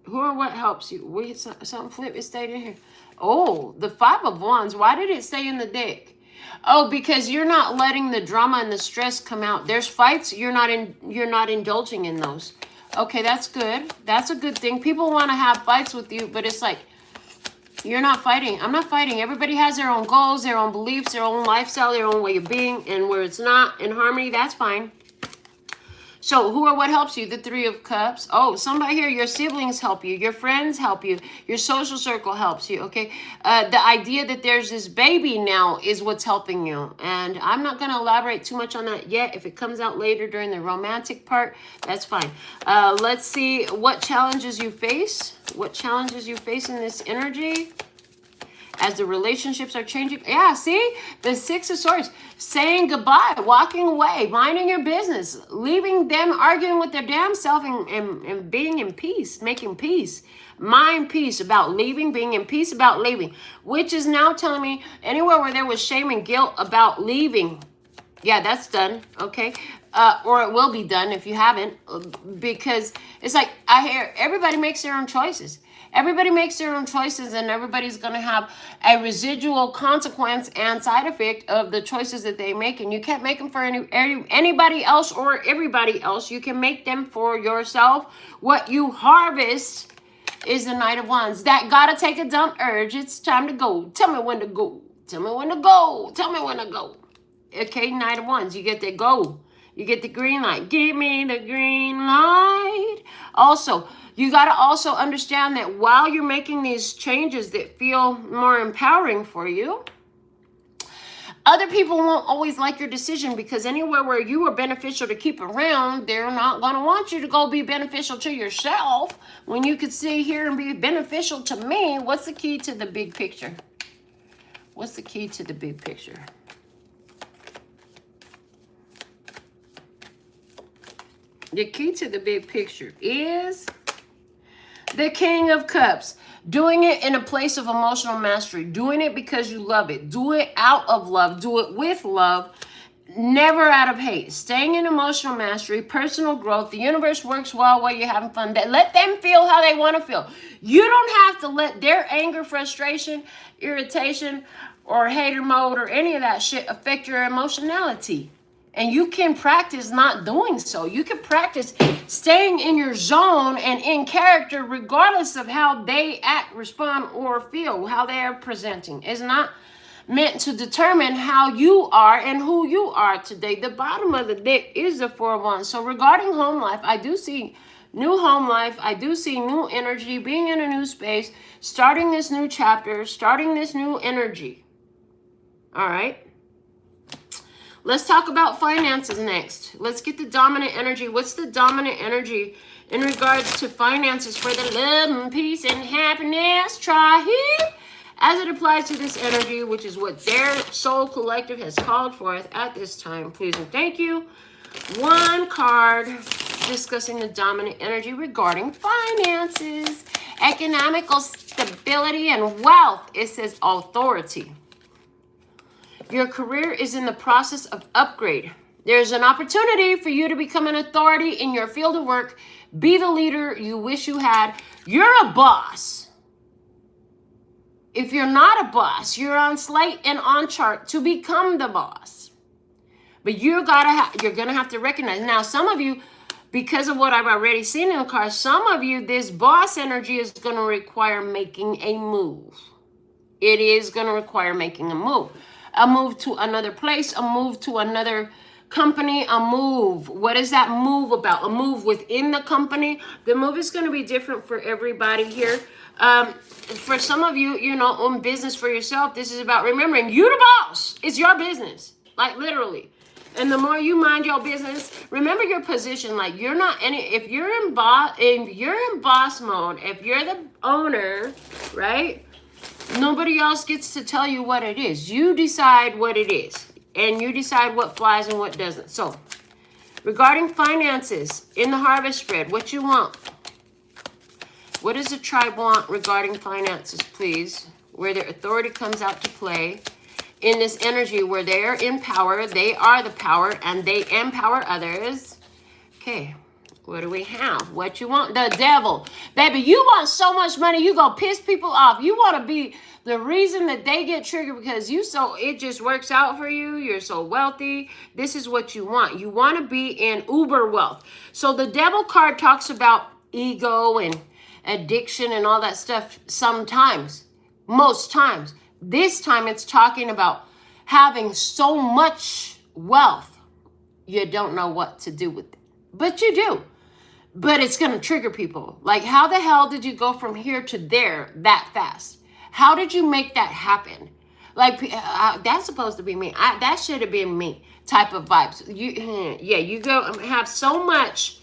S1: Who or what helps you? Wait, something flip, it stayed in here. Oh, the 5 of Wands. Why did it stay in the deck? Oh, because you're not letting the drama and the stress come out. There's fights, you're not indulging in those. Okay, that's good. That's a good thing. People want to have fights with you, but it's like, you're not fighting. I'm not fighting. Everybody has their own goals, their own beliefs, their own lifestyle, their own way of being, and where it's not in harmony, that's fine. So who or what helps you? The 3 of Cups. Oh, somebody here, your siblings help you. Your friends help you. Your social circle helps you, okay? The idea that there's this baby now is what's helping you. And I'm not going to elaborate too much on that yet. If it comes out later during the romantic part, that's fine. Let's see what challenges you face. What challenges you face in this energy as the relationships are changing. Yeah, see? The 6 of Swords. Saying goodbye, walking away, minding your business, leaving them arguing with their damn self and being in peace, making peace. Mind peace about leaving, being in peace about leaving. Which is now telling me anywhere where there was shame and guilt about leaving. Yeah, that's done, okay? Or it will be done if you haven't. Because it's like, I hear everybody makes their own choices. Everybody makes their own choices, and everybody's going to have a residual consequence and side effect of the choices that they make. And you can't make them for anybody else or everybody else. You can make them for yourself. What you harvest is the Knight of Wands. That gotta take a dump urge. It's time to go. Tell me when to go. Tell me when to go. Tell me when to go. Okay, Knight of Wands. You get the go. You get the green light. Give me the green light. Also, you got to also understand that while you're making these changes that feel more empowering for you, other people won't always like your decision, because anywhere where you are beneficial to keep around, they're not going to want you to go be beneficial to yourself when you could sit here and be beneficial to me. What's the key to the big picture? What's the key to the big picture? The key to the big picture is the King of Cups. Doing it in a place of emotional mastery. Doing it because you love it. Do it out of love. Do it with love. Never out of hate. Staying in emotional mastery. Personal growth. The universe works well while you're having fun. Let them feel how they want to feel. You don't have to let their anger, frustration, irritation, or hater mode or any of that shit affect your emotionality. And you can practice not doing so. You can practice staying in your zone and in character regardless of how they act, respond, or feel, how they are presenting. It's not meant to determine how you are and who you are today. The bottom of the deck is the 4 of Wands. So regarding home life, I do see new home life. I do see new energy, being in a new space, starting this new chapter, starting this new energy. All right. Let's talk about finances next. Let's get the dominant energy. What's the dominant energy in regards to finances for the love and peace and happiness triad as it applies to this energy, which is what their soul collective has called forth at this time? Please and thank you. One card discussing the dominant energy regarding finances, economical stability, and wealth. It says authority. Your career is in the process of upgrade. There's an opportunity for you to become an authority in your field of work. Be the leader you wish you had. You're a boss. If you're not a boss, you're on slate and on chart to become the boss. But you're gonna have to recognize. Now, some of you, because of what I've already seen in the cards, some of you, this boss energy is going to require making a move. It is going to require making a move. A move to another place, a move to another company, a move. What is that move about? A move within the company. The move is going to be different for everybody here. For some of you, own business for yourself. This is about remembering you the boss. It's your business, like literally. And the more you mind your business, remember your position. Like you're not if you're in boss mode, if you're the owner, right? Nobody else gets to tell you what it is. You decide what it is. And you decide what flies and what doesn't. So, regarding finances, in the harvest spread, what you want? What does the tribe want regarding finances, please? Where their authority comes out to play. in this energy where they're in power, they are the power, and they empower others. Okay, what do we have? What you want? The devil. Baby, you want so much money, you gonna piss people off. You want to be the reason that they get triggered because it just works out for you. You're so wealthy. This is what you want. You want to be in uber wealth. So the devil card talks about ego and addiction and all that stuff sometimes, most times. This time it's talking about having so much wealth, you don't know what to do with it. But you do. But it's going to trigger people. Like, how the hell did you go from here to there that fast? How did you make that happen? Like, that's supposed to be me. That should have been me type of vibes. You go have so much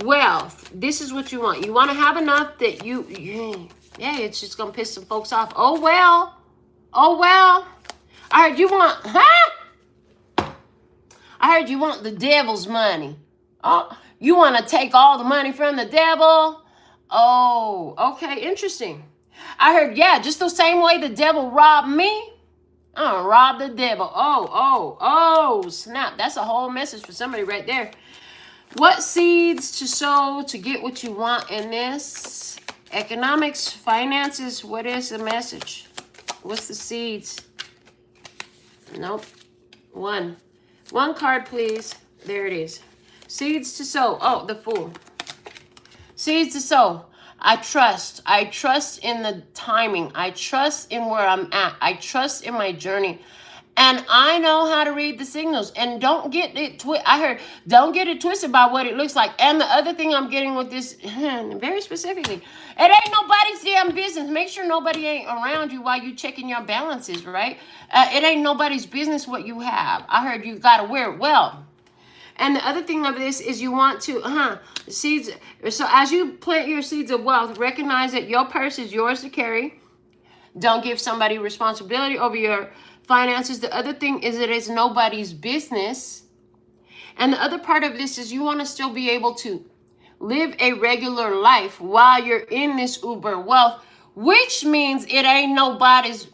S1: wealth. This is what you want. You want to have enough that it's just going to piss some folks off. Oh, well. I heard you want, I heard you want the devil's money. Oh, you want to take all the money from the devil? Oh, okay, interesting. I heard, just the same way the devil robbed me, I'm going to rob the devil. Oh, snap. That's a whole message for somebody right there. What seeds to sow to get what you want in this? Economics, finances, what is the message? What's the seeds? Nope. One card, please. There it is. Seeds to sow. Oh, the Fool. Seeds to sow. I trust in the timing. I trust in where I'm at. I trust in my journey. And I know how to read the signals. And don't get it don't get it twisted by what it looks like. And the other thing I'm getting with this, very specifically, it ain't nobody's damn business. Make sure nobody ain't around you while you checking your balances, right? It ain't nobody's business what you have. I heard you got to wear it well. And the other thing of this is you want to, seeds. So as you plant your seeds of wealth, recognize that your purse is yours to carry. Don't give somebody responsibility over your finances. The other thing is it is nobody's business. And the other part of this is you want to still be able to live a regular life while you're in this uber wealth, which means it ain't nobody's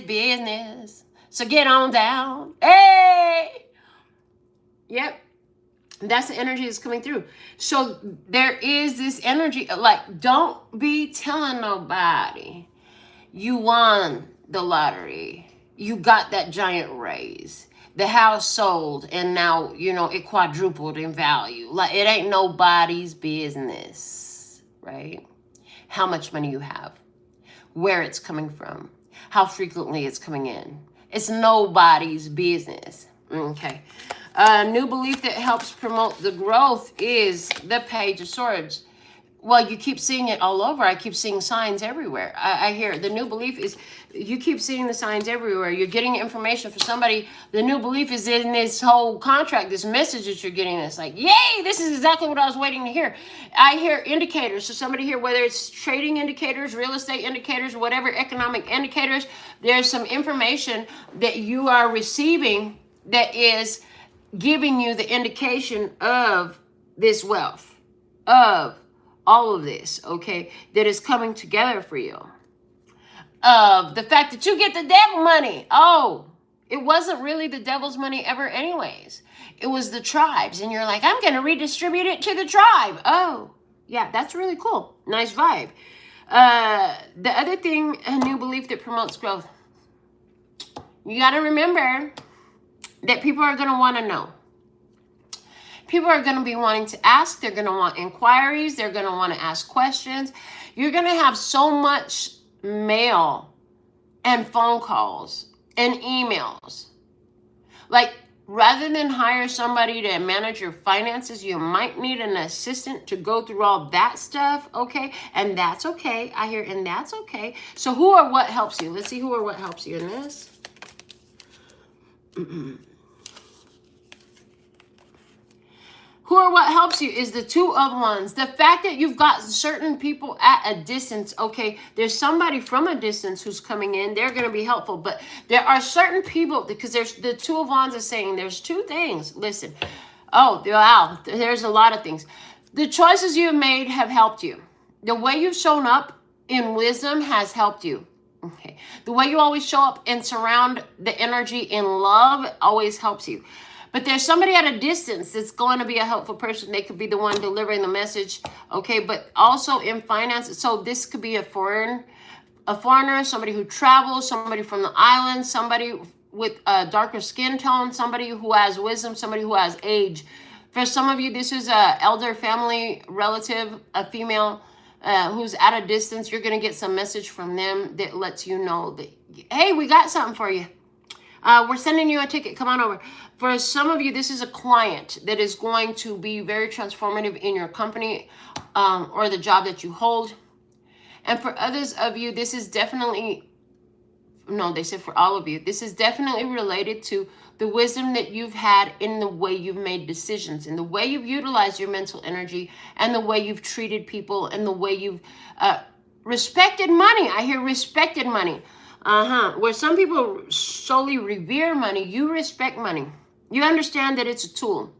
S1: business. So get on down. Hey! Yep. That's the energy that's coming through. So there is this energy, like, don't be telling nobody you won the lottery. You got that giant raise. The house sold and now, it quadrupled in value. Like, it ain't nobody's business, right? How much money you have, where it's coming from, how frequently it's coming in. It's nobody's business. Okay. A new belief that helps promote the growth is the Page of Swords. Well, you keep seeing it all over. I keep seeing signs everywhere. I hear the new belief is you keep seeing the signs everywhere. You're getting information for somebody. The new belief is in this whole contract, this message that you're getting. It's like, yay, this is exactly what I was waiting to hear. I hear indicators. So somebody here, whether it's trading indicators, real estate indicators, whatever economic indicators, there's some information that you are receiving that is giving you the indication of this wealth, of all of this, okay, that is coming together for you. Of the fact that you get the devil money. Oh, it wasn't really the devil's money ever anyways. It was the tribes. And you're like, I'm going to redistribute it to the tribe. Oh, yeah, that's really cool. Nice vibe. The other thing, a new belief that promotes growth. You got to remember that people are going to want to know. People are going to be wanting to ask. They're going to want inquiries. They're going to want to ask questions. You're going to have so much mail and phone calls and emails. Like, rather than hire somebody to manage your finances, you might need an assistant to go through all that stuff, okay? And that's okay. I hear, and that's okay. So who or what helps you? Let's see who or what helps you in this. Who or what helps you is the Two of Wands. The fact that you've got certain people at a distance, okay, there's somebody from a distance who's coming in. They're going to be helpful. But there are certain people, because there's the Two of Wands is saying there's two things. Listen. Oh, wow. There's a lot of things. The choices you've made have helped you. The way you've shown up in wisdom has helped you. Okay. The way you always show up and surround the energy in love always helps you. But there's somebody at a distance that's going to be a helpful person. They could be the one delivering the message. Okay. But also in finance. So this could be a foreigner, somebody who travels, somebody from the island, somebody with a darker skin tone, somebody who has wisdom, somebody who has age. For some of you, this is a elder family relative, a female who's at a distance. You're going to get some message from them that lets you know that, hey, we got something for you. We're sending you a ticket. Come on over. For some of you, this is a client that is going to be very transformative in your company or the job that you hold. And for others of you, this is definitely, no, they said for all of you, this is definitely related to the wisdom that you've had in the way you've made decisions, in the way you've utilized your mental energy, and the way you've treated people, and the way you've respected money. I hear respected money. Where some people solely revere money, you respect money. You understand that it's a tool.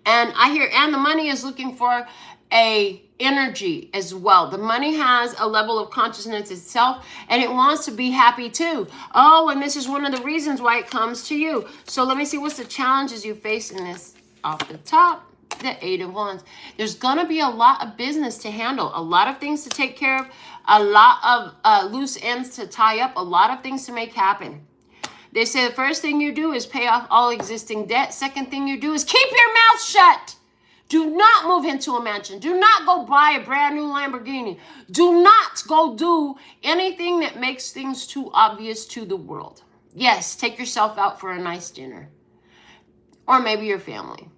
S1: And I hear, and the money is looking for a energy as well. The money has a level of consciousness itself, and it wants to be happy too. Oh, and this is one of the reasons why it comes to you. So let me see, what's the challenges you face in this? Off the top, the 8 of Wands. There's going to be a lot of business to handle, a lot of things to take care of, a lot of loose ends to tie up, a lot of things to make happen. They say the first thing you do is pay off all existing debt. Second thing you do is keep your mouth shut. Do not move into a mansion. Do not go buy a brand new Lamborghini. Do not go do anything that makes things too obvious to the world. Yes, take yourself out for a nice dinner. Or maybe your family.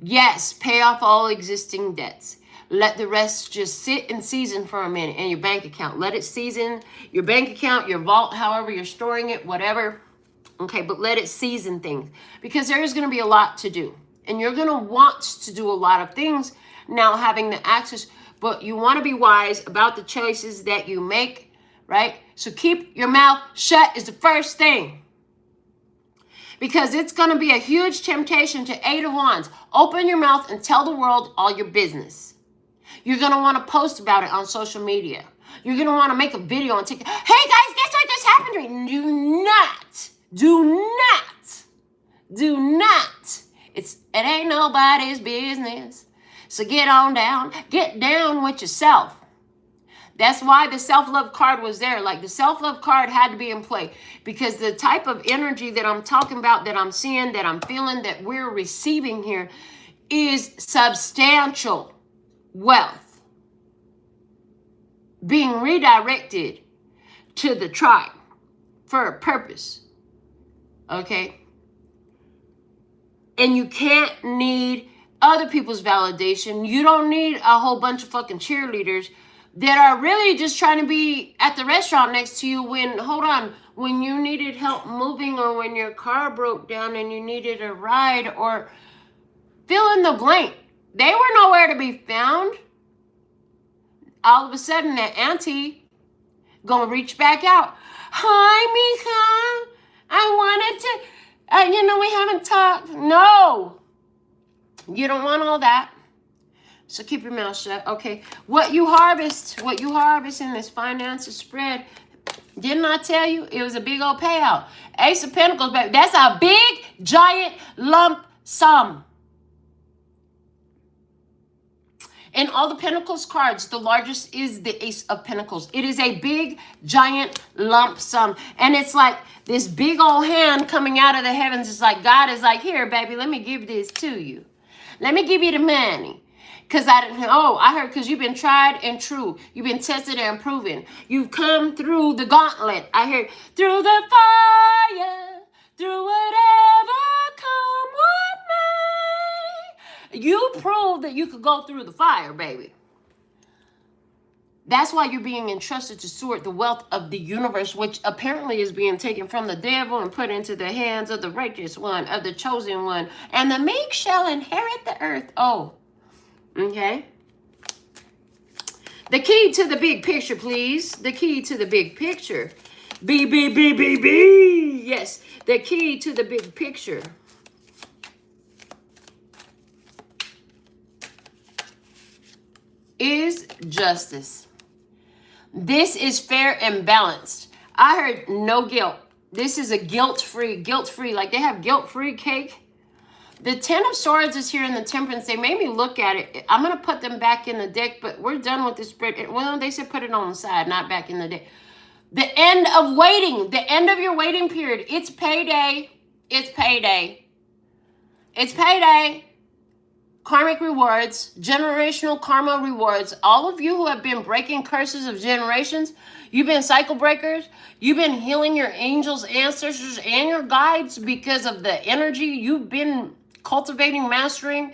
S1: Yes, pay off all existing debts. Let the rest just sit and season for a minute in your bank account. Let it season, your bank account, your vault, however you're storing it, whatever. Okay, but let it season things. Because there is going to be a lot to do. And you're going to want to do a lot of things now having the access. But you want to be wise about the choices that you make, right? So keep your mouth shut is the first thing. Because it's going to be a huge temptation to 8 of Wands. Open your mouth and tell the world all your business. You're going to want to post about it on social media. You're going to want to make a video and take, hey guys, guess what just happened to me? Do not. It ain't nobody's business. So get on down. Get down with yourself. That's why the self-love card was there. Like the self-love card had to be in play. Because the type of energy that I'm talking about, that I'm seeing, that I'm feeling, that we're receiving here is substantial wealth being redirected to the tribe for a purpose. Okay? And you can't need other people's validation. You don't need a whole bunch of fucking cheerleaders that are really just trying to be at the restaurant next to you when, hold on, when you needed help moving, or when your car broke down and you needed a ride, or fill in the blank. They were nowhere to be found. All of a sudden, that auntie gonna reach back out. Hi, Mika. I wanted to... we haven't talked. No. You don't want all that. So keep your mouth shut. Okay. What you harvest in this finances spread, didn't I tell you? It was a big old payout. Ace of Pentacles, baby. That's a big, giant lump sum. In all the Pentacles cards, the largest is the Ace of Pentacles. It is a big, giant lump sum. And it's like this big old hand coming out of the heavens. It's like God is like, here, baby, let me give this to you. Let me give you the money. Because I heard because you've been tried and true. You've been tested and proven. You've come through the gauntlet. I heard through the fire, through whatever come what may. You proved that you could go through the fire, baby. That's why you're being entrusted to steward the wealth of the universe, which apparently is being taken from the devil and put into the hands of the righteous one, of the chosen one. And the meek shall inherit the earth. Oh, okay. The key to the big picture, please. The key to the big picture. B. Yes, the key to the big picture. Is justice. This is fair and balanced. I heard no guilt. This is a guilt-free, like they have guilt-free cake. The Ten of Swords is here in the Temperance. They made me look at it. I'm going to put them back in the deck, but we're done with this spread. Well, they said put it on the side, not back in the deck. The end of waiting, the end of your waiting period. It's payday. It's payday. It's payday. Karmic rewards, generational karma rewards. All of you who have been breaking curses of generations, you've been cycle breakers, you've been healing your angels, ancestors, and your guides because of the energy you've been cultivating, mastering,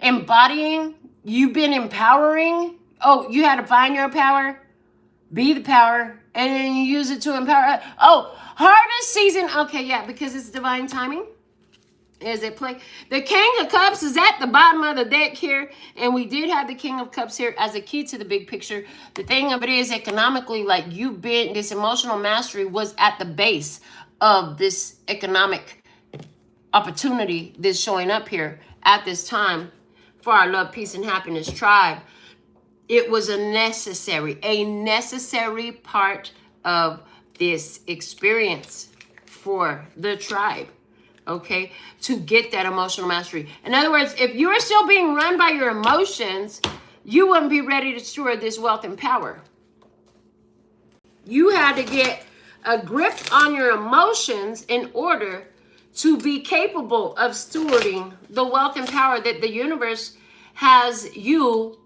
S1: embodying. You've been empowering. Oh, you had to find your power, be the power, and then you use it to empower. Oh, harvest season. Okay, yeah, because it's divine timing. Is it play? The King of Cups is at the bottom of the deck here. And we did have the King of Cups here as a key to the big picture. The thing of it is economically, like you've been, this emotional mastery was at the base of this economic opportunity that's showing up here at this time for our love, peace, and happiness tribe. It was a necessary part of this experience for the tribe. Okay, to get that emotional mastery. In other words, if you are still being run by your emotions, you wouldn't be ready to steward this wealth and power. You had to get a grip on your emotions in order to be capable of stewarding the wealth and power that the universe has you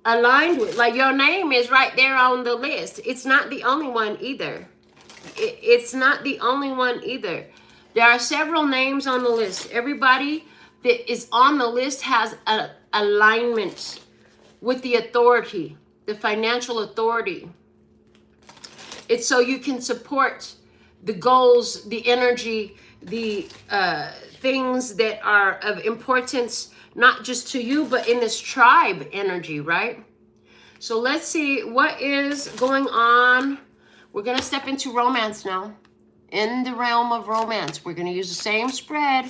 S1: aligned with. Like your name is right there on the list. It's not the only one either. It's not the only one either. There are several names on the list. Everybody that is on the list has an alignment with the authority, the financial authority. It's so you can support the goals, the energy, the things that are of importance, not just to you, but in this tribe energy, right? So let's see what is going on. We're going to step into romance now. In the realm of romance, we're going to use the same spread.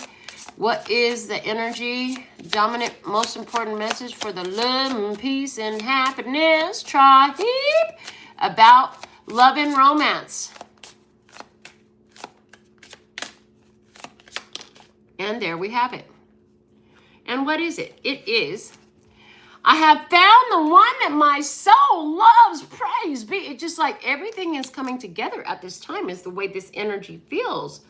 S1: What is the energy, dominant, most important message for the love, peace, and happiness tribe about love and romance? And there we have it. And what is it? It is, I have found the one that my soul loves. Praise be. It's just like everything is coming together at this time is the way this energy feels.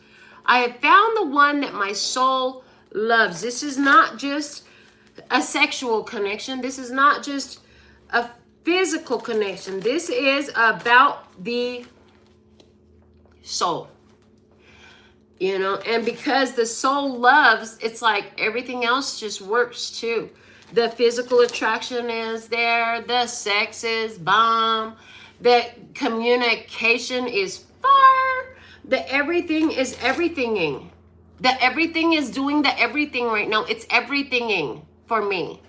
S1: I have found the one that my soul loves. This is not just a sexual connection. This is not just a physical connection. This is about the soul. You know, and because the soul loves, it's like everything else just works too. The physical attraction is there. The sex is bomb. The communication is far. The everything is everythinging. The everything is doing the everything right now. It's everythinging for me.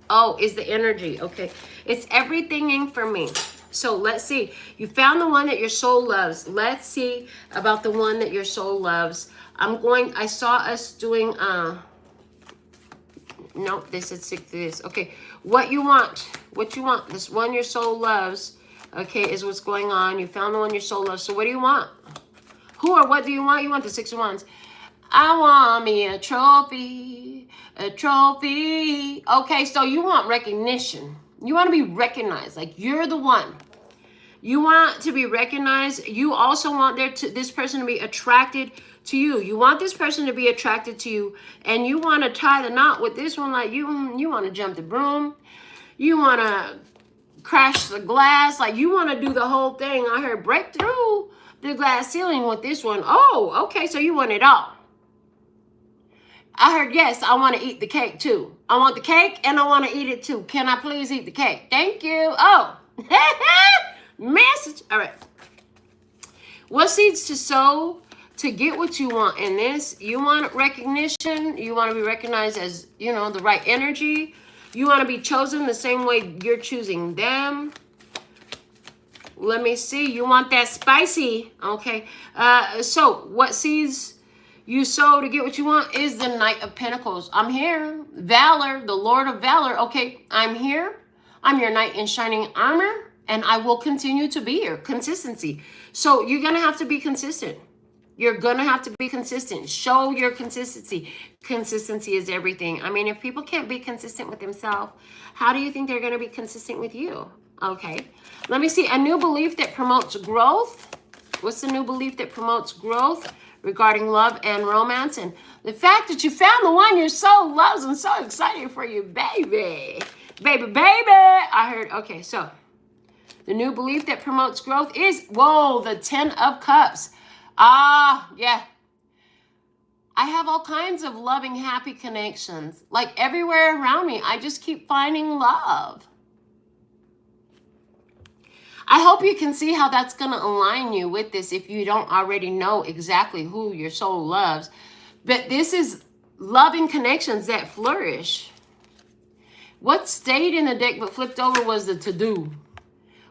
S1: Oh, is the energy. Okay. It's everythinging for me. So let's see. You found the one that your soul loves. Let's see about the one that your soul loves. I saw us doing, nope, they said stick to this. Okay, what you want, this one your soul loves, okay, is what's going on. You found the one your soul loves. So what do you want? Who or what do you want? You want the Six of Wands. I want me a trophy, a trophy. Okay, so you want recognition. You want to be recognized, like you're the one. You want to be recognized. You also want this person to be attracted to you. You want this person to be attracted to you, and you want to tie the knot with this one. Like you want to jump the broom. You want to crash the glass. Like you want to do the whole thing. I heard break through the glass ceiling with this one. Oh, okay. So you want it all. I heard, yes, I want to eat the cake too. I want the cake and I want to eat it too. Can I please eat the cake? Thank you. Oh, message. All right. What seeds to sow to get what you want in this? You want recognition. You want to be recognized as, you know, the right energy. You want to be chosen the same way you're choosing them. Let me see. You want that spicy. Okay. So what seeds you sow to get what you want is the Knight of Pentacles. I'm here. Valor, the Lord of Valor. Okay, I'm here. I'm your knight in shining armor. And I will continue to be here. Consistency. So you're going to have to be consistent. You're going to have to be consistent. Show your consistency. Consistency is everything. I mean, if people can't be consistent with themselves, how do you think they're going to be consistent with you? Okay. Let me see. A new belief that promotes growth. What's the new belief that promotes growth regarding love and romance? And the fact that you found the one your soul loves. I'm so excited for you, baby. Baby, baby. I heard. Okay, so the new belief that promotes growth is, whoa, the 10 of Cups. Yeah. I have all kinds of loving, happy connections. Like everywhere around me, I just keep finding love. I hope you can see how that's going to align you with this if you don't already know exactly who your soul loves. But this is loving connections that flourish. What stayed in the deck but flipped over was the to-do.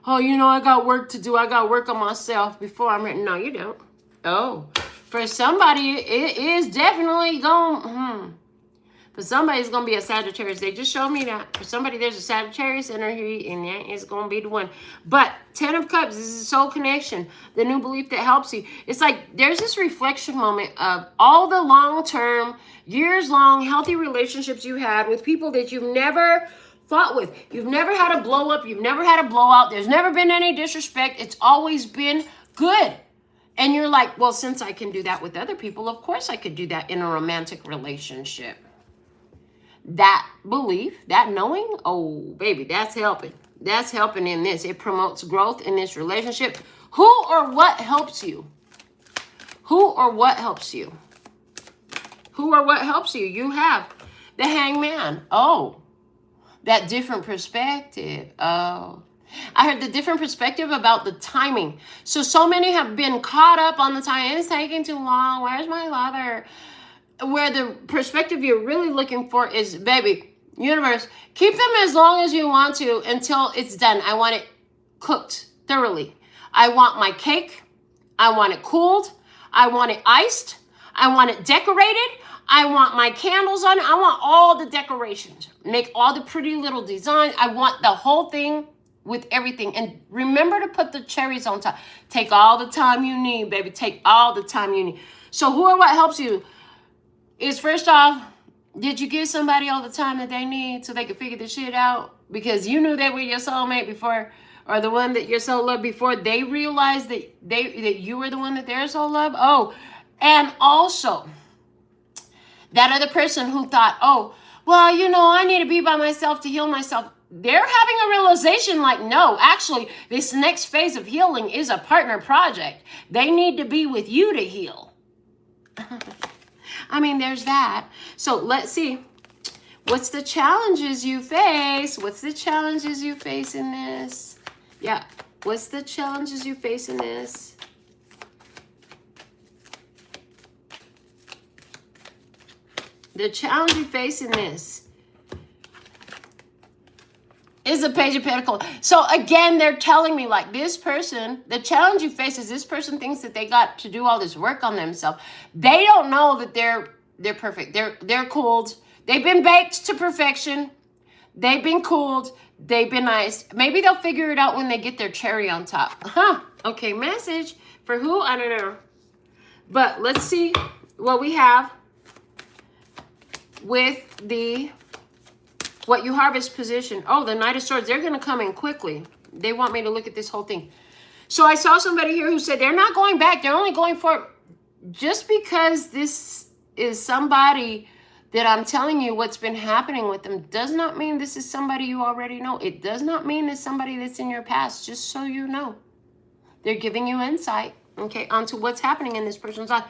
S1: Oh, you know, I got work to do. I got to work on myself before I'm ready. No, you don't. Oh, for somebody, it is definitely going, For somebody, it's going to be a Sagittarius. They just showed me that. For somebody, there's a Sagittarius energy, and that is going to be the one. But 10 of Cups, this is soul connection, the new belief that helps you. It's like there's this reflection moment of all the long-term, years-long, healthy relationships you had with people that you've never fought with. You've never had a blow-up. You've never had a blowout. There's never been any disrespect. It's always been good. And you're like, well, since I can do that with other people, of course I could do that in a romantic relationship. That belief, that knowing, oh, baby, that's helping. That's helping in this. It promotes growth in this relationship. Who or what helps you? Who or what helps you? Who or what helps you? You have the Hangman. Oh, that different perspective. Oh, I heard the different perspective about the timing. So many have been caught up on the time. It's taking too long. Where's my lover? Where the perspective you're really looking for is, baby, universe, keep them as long as you want to until it's done. I want it cooked thoroughly. I want my cake. I want it cooled. I want it iced. I want it decorated. I want my candles on it. I want all the decorations. Make all the pretty little designs. I want the whole thing with everything. And remember to put the cherries on top. Take all the time you need, baby. Take all the time you need. So who or what helps you is, first off, did you give somebody all the time that they need so they could figure the shit out? Because you knew they were your soulmate before, or the one that your soul loved before they realized that that you were the one that their soul loved. Oh, and also that other person who thought, oh, well, you know, I need to be by myself to heal myself. They're having a realization like, no, actually, this next phase of healing is a partner project. They need to be with you to heal. I mean, there's that. So let's see. What's the challenges you face? What's the challenges you face in this? Yeah. What's the challenges you face in this? The challenge you face in this is a Page of Pentacles. So again, they're telling me, like, this person, the challenge you face is this person thinks that they got to do all this work on themselves. They don't know that they're perfect. They're cooled. They've been baked to perfection. They've been cooled. They've been iced. Maybe they'll figure it out when they get their cherry on top. Okay, message for who? I don't know. But let's see what we have with the what you harvest position. Oh, the Knight of Swords. They're going to come in quickly. They want me to look at this whole thing. So I saw somebody here who said they're not going back. They're only going for, just because this is somebody that I'm telling you what's been happening with them does not mean this is somebody you already know. It does not mean it's somebody that's in your past, just so you know. They're giving you insight, okay, onto what's happening in this person's life.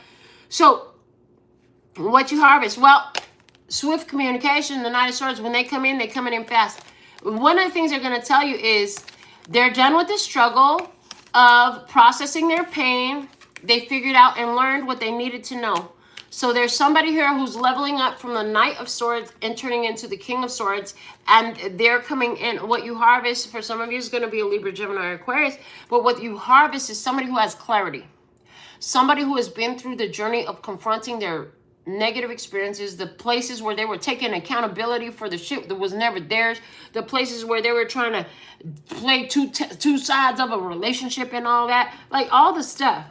S1: So what you harvest, well, swift communication, the Knight of Swords, when they come in fast. One of the things they're going to tell you is they're done with the struggle of processing their pain. They figured out and learned what they needed to know. So there's somebody here who's leveling up from the Knight of Swords and turning into the King of Swords, and they're coming in. What you harvest, for some of you, is going to be a Libra, Gemini, or Aquarius, but what you harvest is somebody who has clarity. Somebody who has been through the journey of confronting their negative experiences, the places where they were taking accountability for the shit that was never theirs, the places where they were trying to play two sides of a relationship and all that, like all the stuff.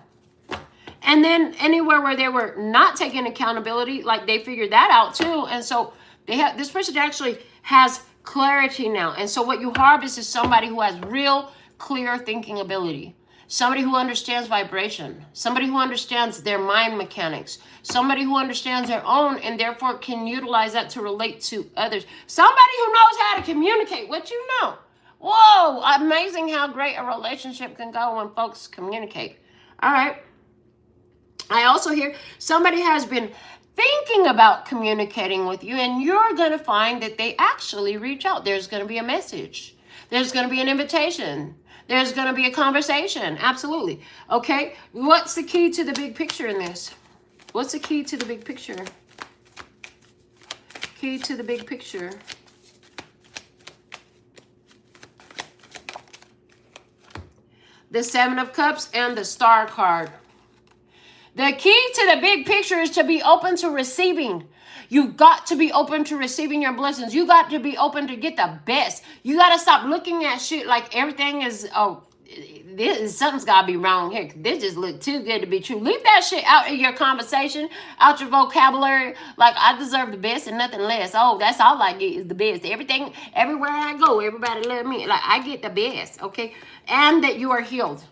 S1: And then anywhere where they were not taking accountability, like they figured that out too. And so this person actually has clarity now. And so what you harvest is somebody who has real clear thinking ability. Somebody who understands vibration. Somebody who understands their mind mechanics. Somebody who understands their own and therefore can utilize that to relate to others. Somebody who knows how to communicate what you know. Whoa, amazing how great a relationship can go when folks communicate. All right. I also hear somebody has been thinking about communicating with you, and you're going to find that they actually reach out. There's going to be a message. There's going to be an invitation. There's going to be a conversation. Absolutely. Okay. What's the key to the big picture in this? What's the key to the big picture? Key to the big picture. The Seven of Cups and the Star card. The key to the big picture is to be open to receiving. You got to be open to receiving your blessings. You got to be open to get the best. You got to stop looking at shit like everything is, something's got to be wrong here. This just look too good to be true. Leave that shit out of your conversation, out your vocabulary. Like, I deserve the best and nothing less. Oh, that's all I get is the best. Everything, everywhere I go, everybody love me. Like, I get the best, okay? And that you are healed.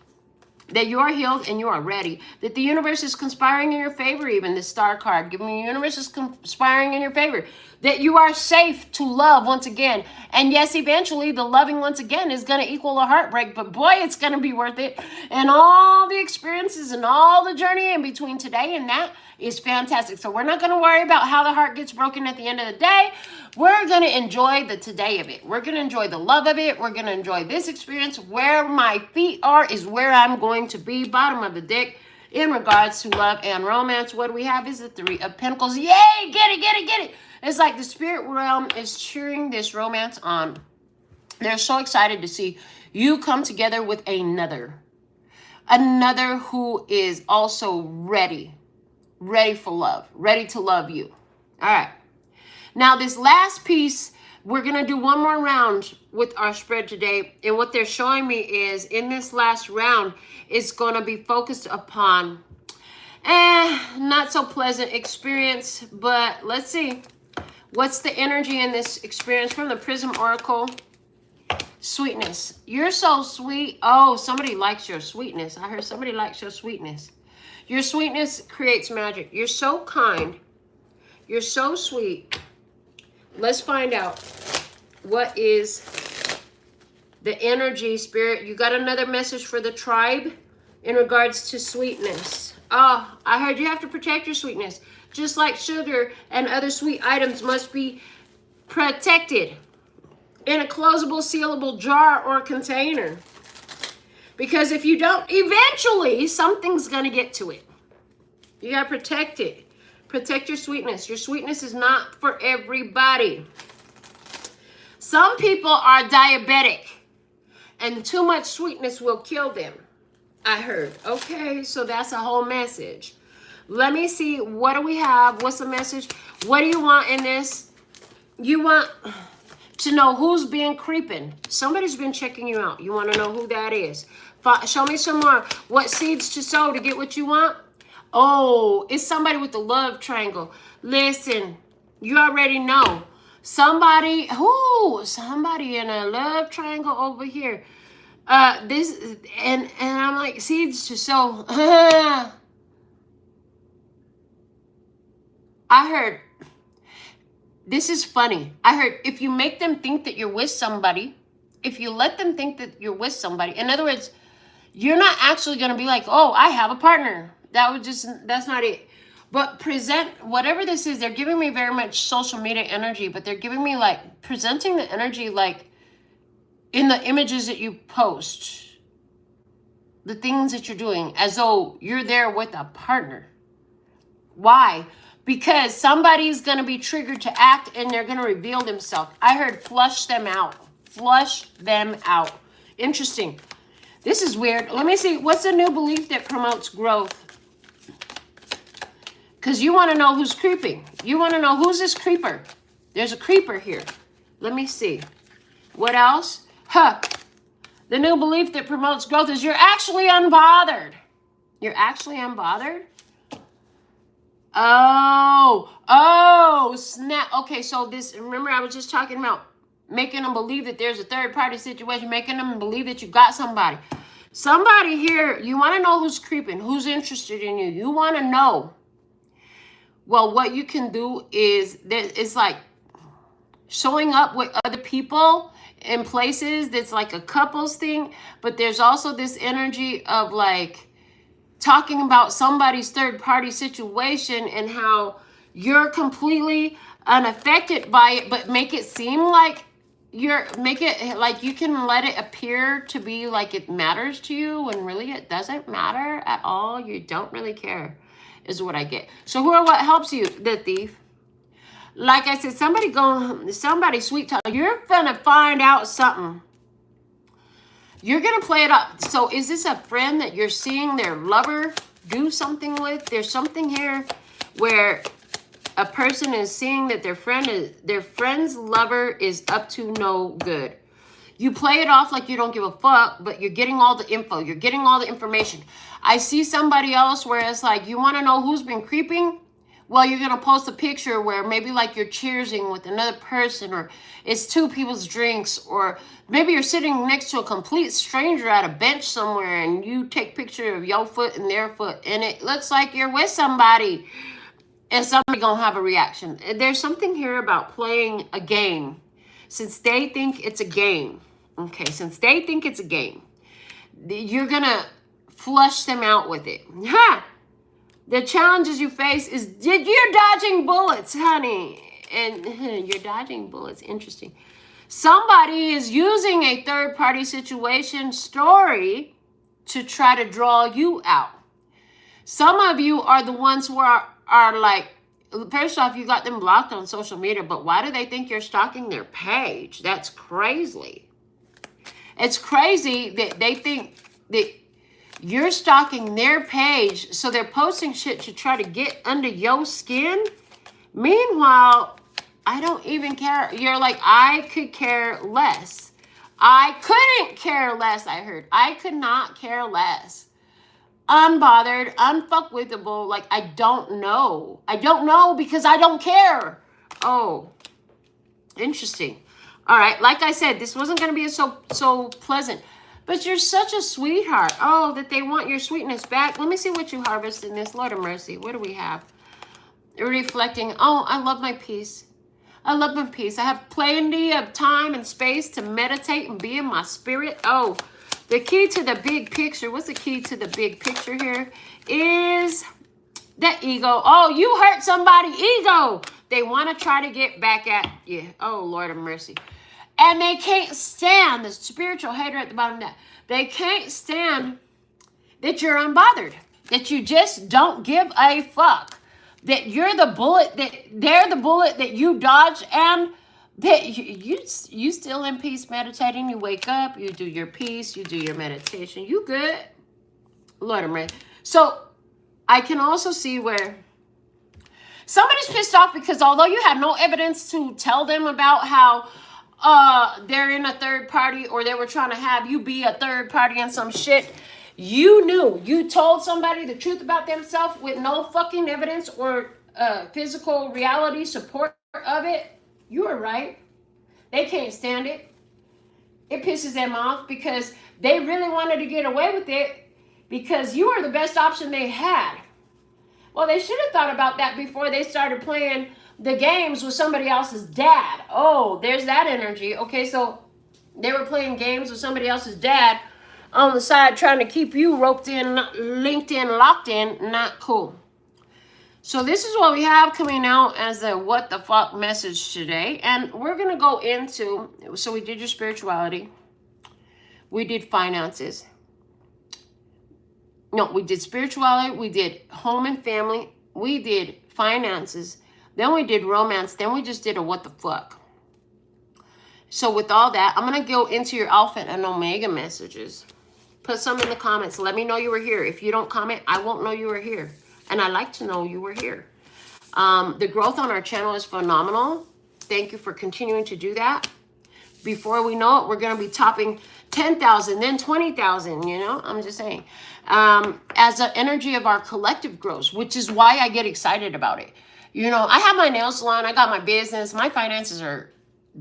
S1: That you are healed and you are ready. That the universe is conspiring in your favor, even this Star card. Giving the universe is conspiring in your favor. That you are safe to love once again. And yes, eventually the loving once again is going to equal a heartbreak. But boy, it's going to be worth it. And all the experiences and all the journey in between today and that is fantastic. So we're not going to worry about how the heart gets broken at the end of the day. We're going to enjoy the today of it. We're going to enjoy the love of it. We're going to enjoy this experience. Where my feet are is where I'm going to be. Bottom of the deck in regards to love and romance. What we have is the Three of Pentacles. Yay! Get it, get it, get it. It's like the spirit realm is cheering this romance on. They're so excited to see you come together with another. Another who is also ready. Ready for love. Ready to love you. All right. Now, this last piece, we're going to do one more round with our spread today. And what they're showing me is in this last round, it's going to be focused upon not so pleasant experience. But let's see. What's the energy in this experience from the Prism Oracle? Sweetness. You're so sweet. Oh, somebody likes your sweetness. I heard somebody likes your sweetness. Your sweetness creates magic. You're so kind. You're so sweet. Let's find out what is the energy, spirit. You got another message for the tribe in regards to sweetness. Oh, I heard you have to protect your sweetness. Just like sugar and other sweet items must be protected in a closable, sealable jar or container. Because if you don't, eventually something's going to get to it. You got to protect it. Protect your sweetness. Your sweetness is not for everybody. Some people are diabetic and too much sweetness will kill them. I heard. Okay, so that's a whole message. Let me see. What do we have? What's the message? What do you want in this? You want to know who's been creeping. Somebody's been checking you out. You want to know who that is. Show me some more. What seeds to sow to get what you want? Oh, it's somebody with the love triangle. Listen, you already know. Somebody in a love triangle over here. And I'm like, seeds to sow. I heard, this is funny. I heard if you make them think that you're with somebody, if you let them think that you're with somebody, in other words, you're not actually going to be like, oh, I have a partner. That's not it. But present, whatever this is, they're giving me very much social media energy, but they're giving me like presenting the energy like in the images that you post, the things that you're doing, as though you're there with a partner. Why? Because somebody's going to be triggered to act and they're going to reveal themselves. I heard flush them out. Flush them out. Interesting. This is weird. Let me see. What's a new belief that promotes growth? Because you want to know who's creeping. You want to know who's this creeper. There's a creeper here. Let me see. What else? The new belief that promotes growth is you're actually unbothered. You're actually unbothered? Oh, snap. Okay, so this, remember I was just talking about making them believe that there's a third party situation, making them believe that you got somebody. Somebody here, you want to know who's creeping, who's interested in you. You want to know. Well, what you can do is, it's like showing up with other people in places that's like a couples thing, but there's also this energy of like talking about somebody's third party situation and how you're completely unaffected by it, but make it seem like make it like you can let it appear to be like it matters to you when really it doesn't matter at all. You don't really care is what I get. So who or what helps you? The Thief. Like I said, somebody sweet talk. You're gonna find out something. You're gonna play it up. So is this a friend that you're seeing their lover do something with? There's something here where a person is seeing that their friend's lover is up to no good. You play it off like you don't give a fuck, but you're getting all the info. You're getting all the information. I see somebody else where it's like, you want to know who's been creeping? Well, you're going to post a picture where maybe like you're cheersing with another person, or it's two people's drinks, or maybe you're sitting next to a complete stranger at a bench somewhere and you take a picture of your foot and their foot and it looks like you're with somebody and somebody going to have a reaction. There's something here about playing a game since they think it's a game. Okay, since they think it's a game, you're going to flush them out with it. The challenges you face is you're dodging bullets, honey. And you're dodging bullets. Interesting. Somebody is using a third-party situation story to try to draw you out. Some of you are the ones who are like, first off, you got them blocked on social media, but why do they think you're stalking their page? That's crazy. It's crazy that they think that you're stalking their page, so they're posting shit to try to get under your skin. Meanwhile, I don't even care. You're like, I could care less. I couldn't care less, I heard. I could not care less. Unbothered, unfuckwithable, like I don't know. I don't know because I don't care. Oh, interesting. All right, like I said, this wasn't going to be so pleasant. But you're such a sweetheart. Oh, that they want your sweetness back. Let me see what you harvest in this. Lord of mercy. What do we have? Reflecting. Oh, I love my peace. I love my peace. I have plenty of time and space to meditate and be in my spirit. Oh, the key to the big picture. What's the key to the big picture here? Is the ego. Oh, you hurt somebody. Ego. They want to try to get back at you. Oh, Lord of mercy. And they can't stand the spiritual hater at the bottom of that. They can't stand that you're unbothered, that you just don't give a fuck, that you're the bullet, that they're the bullet that you dodge, and that you still in peace meditating. You wake up, you do your peace, you do your meditation. You good? Lord of mercy. So I can also see where somebody's pissed off because although you had no evidence to tell them about how they're in a third party, or they were trying to have you be a third party in some shit, you knew. You told somebody the truth about themselves with no fucking evidence or physical reality support of it. You were right. They can't stand it. It pisses them off because they really wanted to get away with it because you were the best option they had. Well, they should have thought about that before they started playing the games with somebody else's dad. Oh, there's that energy. Okay, so they were playing games with somebody else's dad on the side, trying to keep you roped in, linked in, locked in. Not cool. So this is what we have coming out as a what the fuck message today. And we're going to go into, so we did your spirituality. We did finances. No, we did spirituality. We did home and family. We did finances. Then we did romance. Then we just did a what the fuck. So with all that, I'm going to go into your Alpha and Omega messages. Put some in the comments. Let me know you were here. If you don't comment, I won't know you were here. And I like to know you were here. The growth on our channel is phenomenal. Thank you for continuing to do that. Before we know it, we're going to be topping 10,000, then 20,000, you know, I'm just saying. As the energy of our collective grows, which is why I get excited about it. You know, I have my nail salon, I got my business, my finances are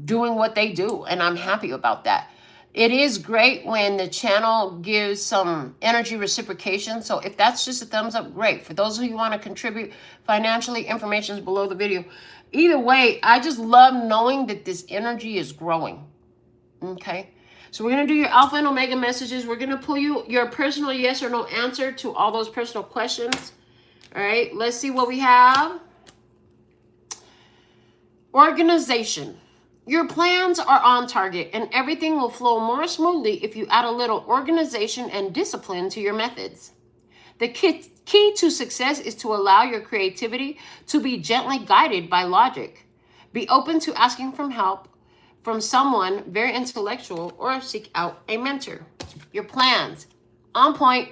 S1: doing what they do, and I'm happy about that. It is great when the channel gives some energy reciprocation. So if that's just a thumbs up, great. For those of you who want to contribute financially, information is below the video. Either way, I just love knowing that this energy is growing. Okay, so we're going to do your alpha and omega messages. We're going to pull you your personal yes or no answer to all those personal questions. All right, let's see what we have. Organization. Your plans are on target and everything will flow more smoothly if you add a little organization and discipline to your methods. The key to success is to allow your creativity to be gently guided by logic. Be open to asking for help from someone very intellectual or seek out a mentor. Your plans, on point,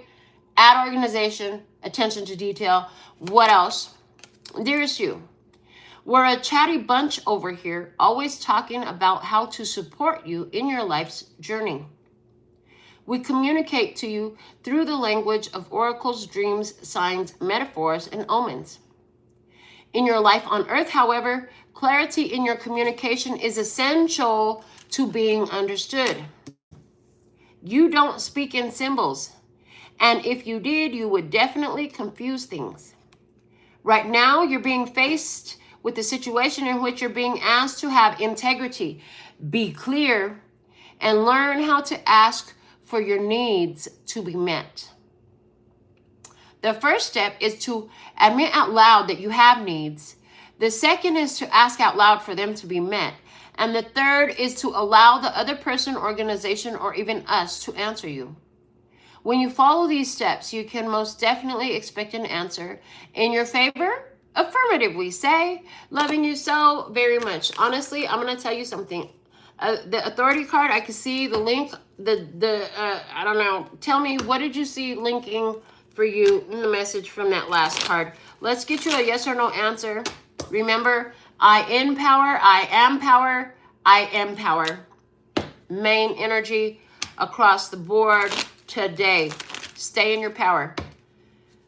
S1: add organization, attention to detail. What else? Dearest you, we're a chatty bunch over here, always talking about how to support you in your life's journey. We communicate to you through the language of oracles, dreams, signs, metaphors, and omens. In your life on earth, however, clarity in your communication is essential to being understood. You don't speak in symbols, and if you did, you would definitely confuse things. Right now, you're being faced with a situation in which you're being asked to have integrity, be clear, and learn how to ask for your needs to be met. The first step is to admit out loud that you have needs. The second is to ask out loud for them to be met. And the third is to allow the other person, organization, or even us to answer you. When you follow these steps, you can most definitely expect an answer in your favor. Affirmative, we say. Loving you so very much. Honestly, I'm going to tell you something. The authority card, I can see the link, I don't know. Tell me, what did you see linking for you in the message from that last card? Let's get you a yes or no answer. Remember, I empower, I am power, I am power. Main energy across the board today. Stay in your power.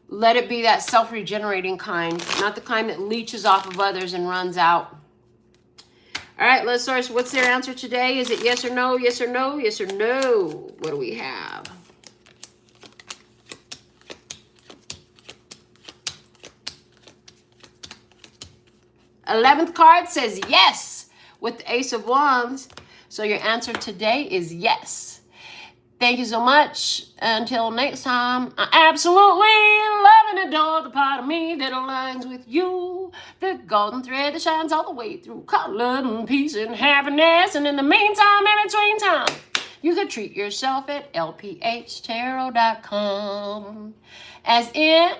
S1: Let it be that self-regenerating kind, not the kind that leeches off of others and runs out. All right, let's source. What's their answer today? Is it yes or no, yes or no, yes or no? What do we have? Eleventh card says yes with the Ace of Wands. So your answer today is yes. Thank you so much. Until next time, I absolutely love and adore the part of me that aligns with you. The golden thread that shines all the way through color and peace and happiness. And in the meantime, in between time, you could treat yourself at LPHtarot.com. As in,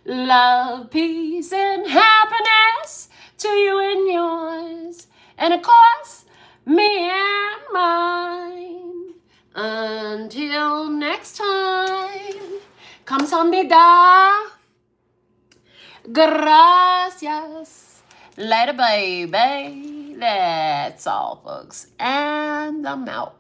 S1: love, peace, and happiness to you and yours. And of course, me and mine. Until next time, kamsahamnida. Gracias. Later, baby. That's all, folks. And I'm out.